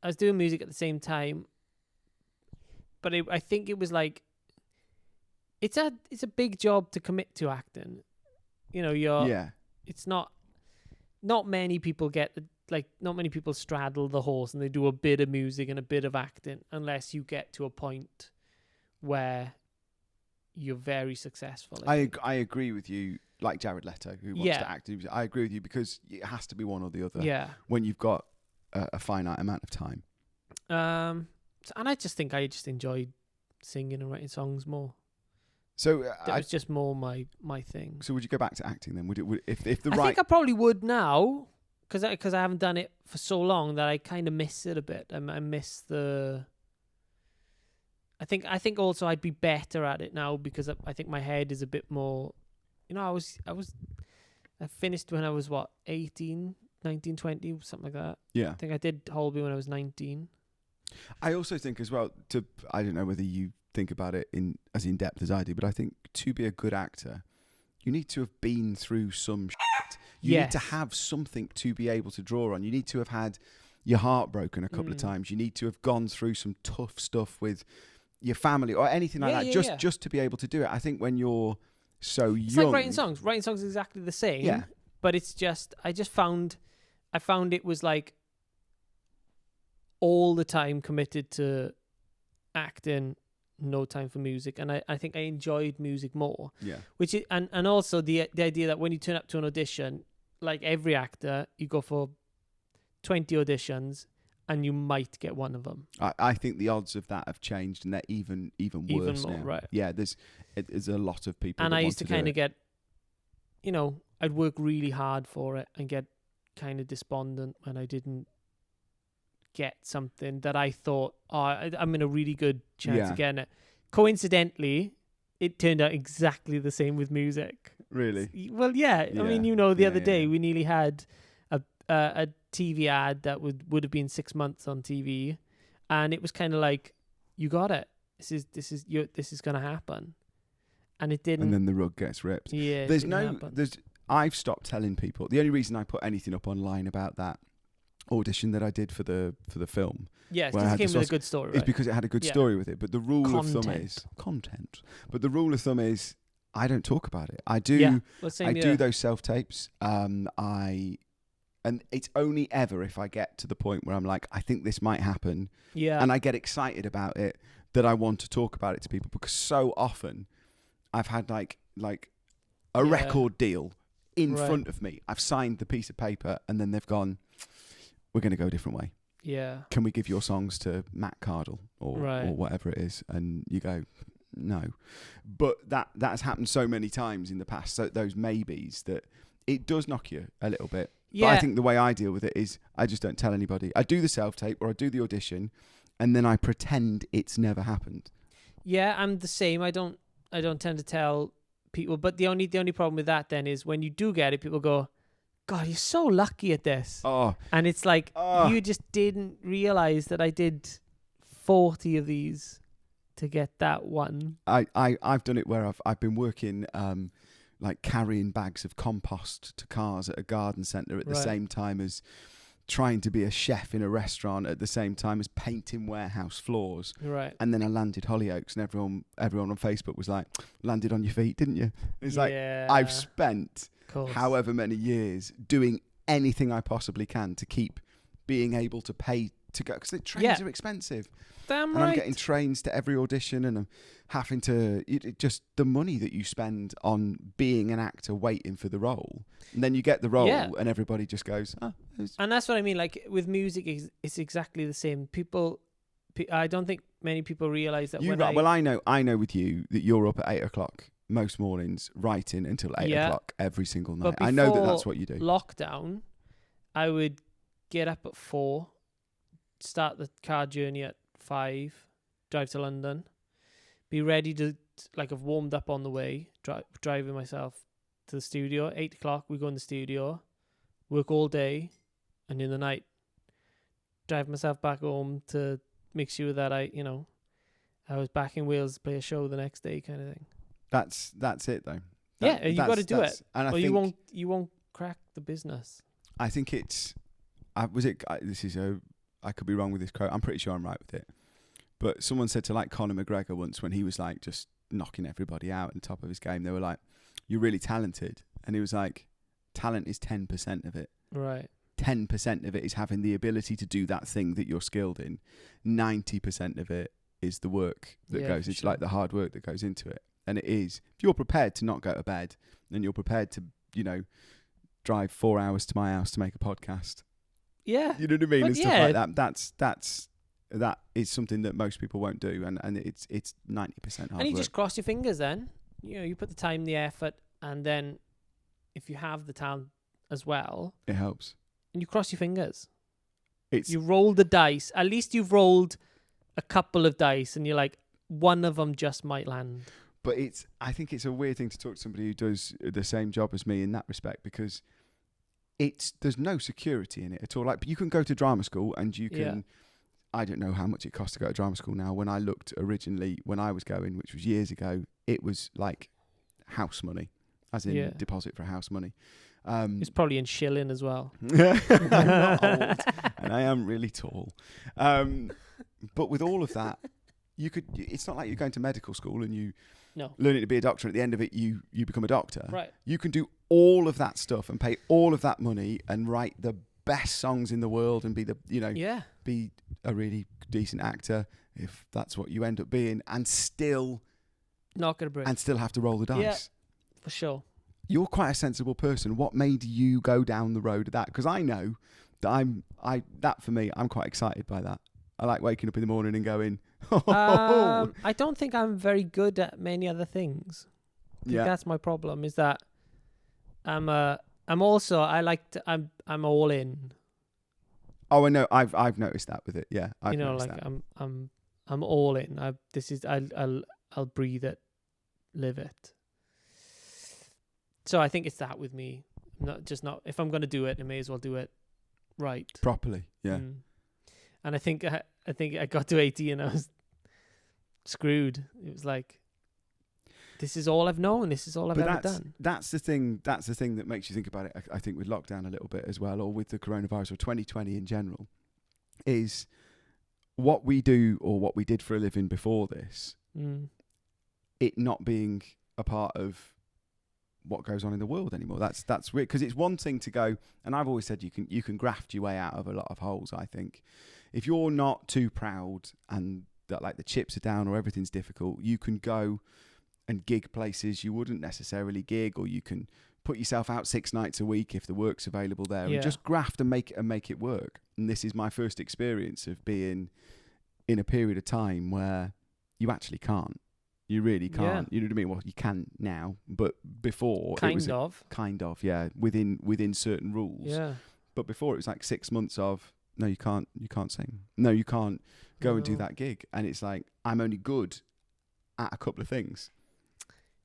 [SPEAKER 2] I was doing music at the same time, but I think it was like it's a big job to commit to acting. You know, it's not many people not many people straddle the horse and they do a bit of music and a bit of acting unless you get to a point where you're very successful.
[SPEAKER 1] I agree with you, like Jared Leto, who wants to act. I agree with you because it has to be one or the other.
[SPEAKER 2] Yeah. When
[SPEAKER 1] you've got a finite amount of time.
[SPEAKER 2] And I just think I just enjoyed singing and writing songs more.
[SPEAKER 1] So
[SPEAKER 2] that was just more my thing.
[SPEAKER 1] So would you go back to acting then? Would if the
[SPEAKER 2] I think I probably would now because I haven't done it for so long that I kind of miss it a bit. I miss the. I think also I'd be better at it now because I think my head is a bit more. You know, I finished when I was 18, 19, 20, something like that.
[SPEAKER 1] Yeah.
[SPEAKER 2] I think I did Holby when I was 19.
[SPEAKER 1] I also think as well I don't know whether you think about it as in depth as I do, but I think to be a good actor, you need to have been through some shit. You need to have something to be able to draw on. You need to have had your heart broken a couple of times. You need to have gone through some tough stuff with your family or anything like that. Just to be able to do it. I think when you're so young,
[SPEAKER 2] it's like writing songs. Writing songs is exactly the same.
[SPEAKER 1] Yeah.
[SPEAKER 2] But it's just I found it was like all the time committed to acting, no time for music, and I think I enjoyed music more.
[SPEAKER 1] Yeah.
[SPEAKER 2] Which is, and also the idea that when you turn up to an audition, like every actor, you go for 20 auditions and you might get one of them.
[SPEAKER 1] I think the odds of that have changed, and they're even worse
[SPEAKER 2] more,
[SPEAKER 1] now.
[SPEAKER 2] Right?
[SPEAKER 1] Yeah, there's a lot of people.
[SPEAKER 2] And
[SPEAKER 1] that
[SPEAKER 2] I
[SPEAKER 1] want
[SPEAKER 2] used to kind of get, you know, I'd work really hard for it and get kind of despondent when I didn't get something that I thought, I'm in a really good chance of getting it. Coincidentally, it turned out exactly the same with music.
[SPEAKER 1] Really?
[SPEAKER 2] Well, yeah. I mean, you know, the other day we nearly had a TV ad that would have been 6 months on TV, and it was kind of like, you got it. This is gonna happen, and it didn't.
[SPEAKER 1] And then the rug gets ripped.
[SPEAKER 2] Yeah,
[SPEAKER 1] I've stopped telling people. The only reason I put anything up online about that audition that I did for the film,
[SPEAKER 2] because it came with a good story, right?
[SPEAKER 1] is because it had a good story with it. But the rule of thumb is
[SPEAKER 2] content.
[SPEAKER 1] But the rule of thumb is I don't talk about it. I do. I do those self tapes. And it's only ever if I get to the point where I'm like, I think this might happen, and I get excited about it, that I want to talk about it to people, because so often I've had like a record deal in front of me. I've signed the piece of paper, and then they've gone, we're going to go a different way.
[SPEAKER 2] Yeah.
[SPEAKER 1] Can we give your songs to Matt Cardle or whatever it is? And you go, no. But that has happened so many times in the past, so those maybes, that it does knock you a little bit. Yeah. But I think the way I deal with it is I just don't tell anybody. I do the self-tape or I do the audition, and then I pretend it's never happened. Yeah,
[SPEAKER 2] I'm the same. I don't tend to tell people, but the only problem with that then is when you do get it, people go, God, you're so lucky at this.
[SPEAKER 1] Oh.
[SPEAKER 2] And it's like, you just didn't realize that I did 40 of these to get that one.
[SPEAKER 1] I've done it where I've been working like carrying bags of compost to cars at a garden centre at the same time as trying to be a chef in a restaurant, at the same time as painting warehouse floors.
[SPEAKER 2] Right.
[SPEAKER 1] And then I landed Hollyoaks, and everyone on Facebook was like, landed on your feet, didn't you? It's like, I've spent however many years doing anything I possibly can to keep being able to pay to go, because the trains are expensive.
[SPEAKER 2] Damn
[SPEAKER 1] and
[SPEAKER 2] right.
[SPEAKER 1] I'm getting trains to every audition, and I'm having to just the money that you spend on being an actor waiting for the role, and then you get the role, and everybody just goes, oh.
[SPEAKER 2] And that's what I mean. Like with music, it's exactly the same. I don't think many people realize that.
[SPEAKER 1] Well, I know with you that you're up at 8 o'clock most mornings writing until 8 o'clock every single night. I know that's what you do.
[SPEAKER 2] Lockdown, I would get up at 4, start the car journey at 5, drive to London, be ready to, like, have warmed up on the way, driving myself to the studio. 8 o'clock, we go in the studio, work all day, and in the night, drive myself back home to make sure that I was back in Wales to play a show the next day, kind of thing.
[SPEAKER 1] That's it though.
[SPEAKER 2] You got to do it,
[SPEAKER 1] and
[SPEAKER 2] or you won't crack the business.
[SPEAKER 1] I think it's. I could be wrong with this quote. I'm pretty sure I'm right with it. But someone said to like Conor McGregor once, when he was like just knocking everybody out at the top of his game, they were like, "You're really talented," and he was like, "Talent is 10% of it.
[SPEAKER 2] Right.
[SPEAKER 1] 10% of it is having the ability to do that thing that you're skilled in. 90% of it is the work that goes into like the hard work that goes into it." And it is, if you're prepared to not go to bed and you're prepared to, drive 4 hours to my house to make a podcast.
[SPEAKER 2] Yeah.
[SPEAKER 1] You know what I mean? And stuff like that. That is something that most people won't do. And it's 90% hard work.
[SPEAKER 2] And you just cross your fingers then. You put the time, the effort, and then if you have the talent as well.
[SPEAKER 1] It helps.
[SPEAKER 2] And you cross your fingers. You roll the dice. At least you've rolled a couple of dice and you're like, one of them just might land.
[SPEAKER 1] But I think it's a weird thing to talk to somebody who does the same job as me in that respect, because there's no security in it at all. Like, you can go to drama school and you can, I don't know how much it costs to go to drama school now. When I looked originally, when I was going, which was years ago, it was like house money, as in deposit for house money.
[SPEAKER 2] It's probably in shilling as well.
[SPEAKER 1] I'm not old and I am really tall. But with all of that, it's not like you're going to medical school and you learning to be a doctor. At the end of it, you become a doctor.
[SPEAKER 2] Right.
[SPEAKER 1] You can do all of that stuff and pay all of that money and write the best songs in the world and be be a really decent actor, if that's what you end up being, and still
[SPEAKER 2] not gonna break,
[SPEAKER 1] and still have to roll the dice.
[SPEAKER 2] Yeah, for sure.
[SPEAKER 1] You're quite a sensible person. What made you go down the road of that? Because I know that that for me, I'm quite excited by that. I like waking up in the morning and going,
[SPEAKER 2] I don't think I'm very good at many other things. I think that's my problem, is that I'm all in.
[SPEAKER 1] Oh, I know. I've noticed that with it. Yeah.
[SPEAKER 2] I'm all in. I'll breathe it, live it. So I think it's that with me. Not if I'm going to do it, I may as well do it Right.
[SPEAKER 1] Properly, yeah.
[SPEAKER 2] And I think I got to 80 and I was screwed. It was like, this is all I've known. This is all I've ever done.
[SPEAKER 1] That's the thing that makes you think about it, I think, with lockdown a little bit as well, or with the coronavirus, or 2020 in general, is what we do or what we did for a living before this, it not being a part of what goes on in the world anymore. That's weird, because it's one thing to go, and I've always said you can graft your way out of a lot of holes. I think if you're not too proud and that like the chips are down or everything's difficult, you can go and gig places you wouldn't necessarily gig, or you can put yourself out 6 nights a week if the work's available there, and just graft and make it work. And this is my first experience of being in a period of time where you actually can't. You really can't. You know what I mean? Well, you can now, but before
[SPEAKER 2] kind of,
[SPEAKER 1] yeah, within certain rules.
[SPEAKER 2] Yeah.
[SPEAKER 1] But before it was like 6 months of no, you can't sing. No, you can't go and do that gig. And it's like, I'm only good at a couple of things.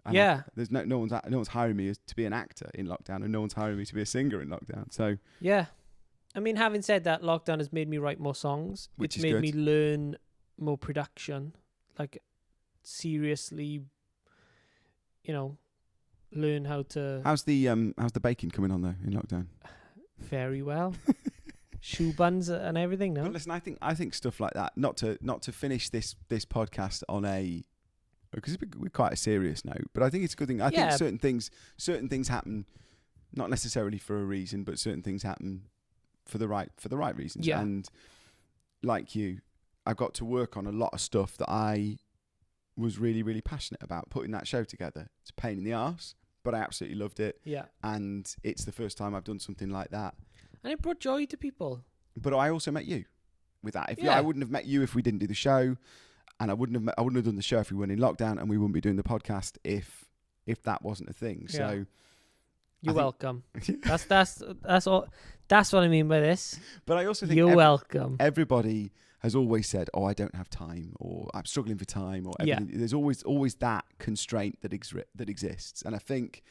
[SPEAKER 1] And there's no one's hiring me to be an actor in lockdown, and no one's hiring me to be a singer in lockdown. So
[SPEAKER 2] yeah, I mean, having said that, lockdown has made me write more songs. It's made me learn more production, like seriously, learn how to. How's
[SPEAKER 1] the baking coming on though in lockdown?
[SPEAKER 2] Very well. Shoe buns and everything. No,
[SPEAKER 1] but listen, I think stuff like that. Not to finish this podcast on a. Because we're quite a serious note, but I think it's a good thing. I think certain things happen, not necessarily for a reason, but certain things happen for the right reasons.
[SPEAKER 2] Yeah.
[SPEAKER 1] And like you, I got to work on a lot of stuff that I was really, really passionate about. Putting that show together, it's a pain in the arse, but I absolutely loved it.
[SPEAKER 2] Yeah.
[SPEAKER 1] And it's the first time I've done something like that.
[SPEAKER 2] And it brought joy to people.
[SPEAKER 1] But I also met you with that. I wouldn't have met you if we didn't do the show. And I wouldn't have done the show if we weren't in lockdown, and we wouldn't be doing the podcast if that wasn't a thing. Yeah. So
[SPEAKER 2] you're welcome. That's all. That's what I mean by this.
[SPEAKER 1] But I also think
[SPEAKER 2] you're welcome.
[SPEAKER 1] Everybody has always said, "Oh, I don't have time," or "I'm struggling for time," or everything. There's always that constraint that exists. And I think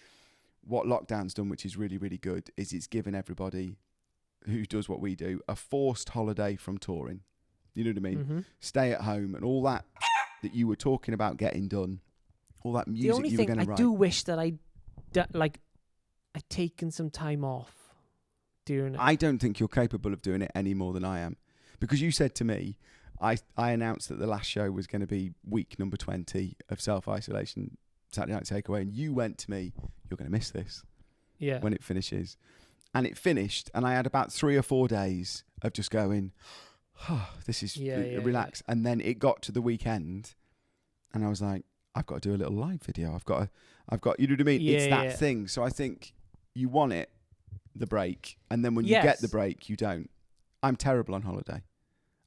[SPEAKER 1] what lockdown's done, which is really, really good, is it's given everybody who does what we do a forced holiday from touring. You know what I mean? Mm-hmm. Stay at home and all that you were talking about getting done, all that music you were going to write.
[SPEAKER 2] I do wish that I'd taken some time off during it.
[SPEAKER 1] I don't think you're capable of doing it any more than I am, because you said to me, I announced that the last show was going to be week number 20 of self-isolation, Saturday Night Takeaway, and you went to me, "You're going to miss this."
[SPEAKER 2] Yeah.
[SPEAKER 1] When it finishes, and it finished, and I had about 3 or 4 days of just going, "Oh, this is relax." Yeah. And then it got to the weekend, and I was like, "I've got to do a little live video. I've got, you know what I mean?" It's that thing. So I think you want it, the break, and then when you get the break, you don't. I'm terrible on holiday.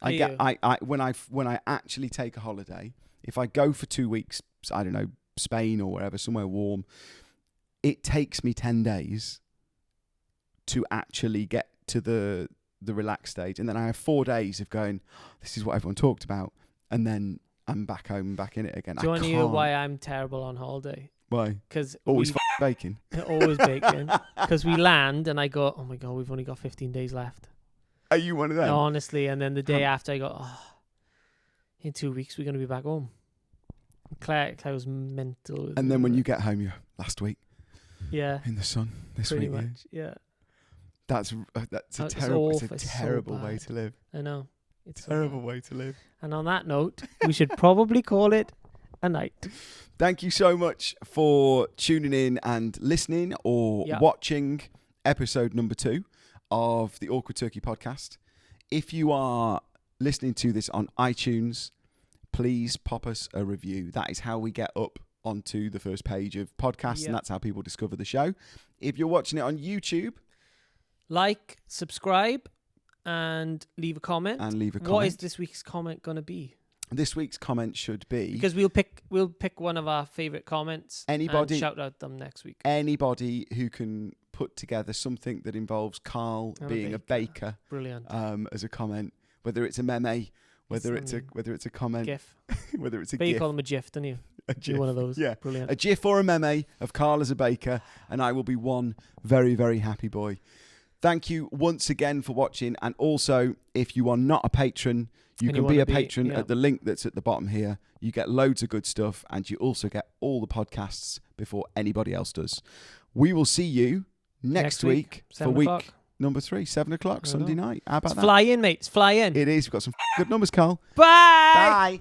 [SPEAKER 1] When I actually take a holiday, if I go for 2 weeks, I don't know, Spain or wherever, somewhere warm, it takes me 10 days to actually get to the relaxed stage, and then I have 4 days of going, "This is what everyone talked about," and then I'm back home and back in it again.
[SPEAKER 2] Do you want to hear why I'm terrible on holiday?
[SPEAKER 1] Why?
[SPEAKER 2] Because
[SPEAKER 1] always baking.
[SPEAKER 2] Always baking. Because we land and I go, "Oh my God, we've only got 15 days left."
[SPEAKER 1] Are you one of them?
[SPEAKER 2] Honestly, and then the day after I go, "Oh, in 2 weeks we're going to be back home." Claire was mental.
[SPEAKER 1] And then when you get home, you're last week.
[SPEAKER 2] Yeah.
[SPEAKER 1] In the sun this
[SPEAKER 2] pretty
[SPEAKER 1] week.
[SPEAKER 2] Much, yeah.
[SPEAKER 1] That's a terrible way to live.
[SPEAKER 2] I know.
[SPEAKER 1] It's a terrible way to live.
[SPEAKER 2] And on that note, we should probably call it a night.
[SPEAKER 1] Thank you so much for tuning in and listening or watching episode number 2 of the Awkward Turkey podcast. If you are listening to this on iTunes, please pop us a review. That is how we get up onto the first page of podcasts, and that's how people discover the show. If you're watching it on YouTube,
[SPEAKER 2] like, subscribe, and leave a comment. What is this week's comment going to be?
[SPEAKER 1] This week's comment should be,
[SPEAKER 2] because we'll pick one of our favourite comments and shout out them next week.
[SPEAKER 1] Anybody who can put together something that involves Carl being a baker.
[SPEAKER 2] Brilliant.
[SPEAKER 1] As a comment, whether it's a meme, whether it's a comment,
[SPEAKER 2] GIF,
[SPEAKER 1] whether it's a
[SPEAKER 2] but
[SPEAKER 1] GIF.
[SPEAKER 2] you call them a GIF, don't you?
[SPEAKER 1] A GIF.
[SPEAKER 2] You're one of those.
[SPEAKER 1] Yeah.
[SPEAKER 2] Brilliant.
[SPEAKER 1] A GIF or a meme of Carl as a baker, and I will be one very, very happy boy. Thank you once again for watching. And also, if you are not a patron, you can be a patron at the link that's at the bottom here. You get loads of good stuff, and you also get all the podcasts before anybody else does. We will see you next week for week number 3, 7 o'clock, Sunday night. How about that?
[SPEAKER 2] Fly in, mates. Fly in.
[SPEAKER 1] It is. We've got some good numbers, Carl.
[SPEAKER 2] Bye.
[SPEAKER 1] Bye.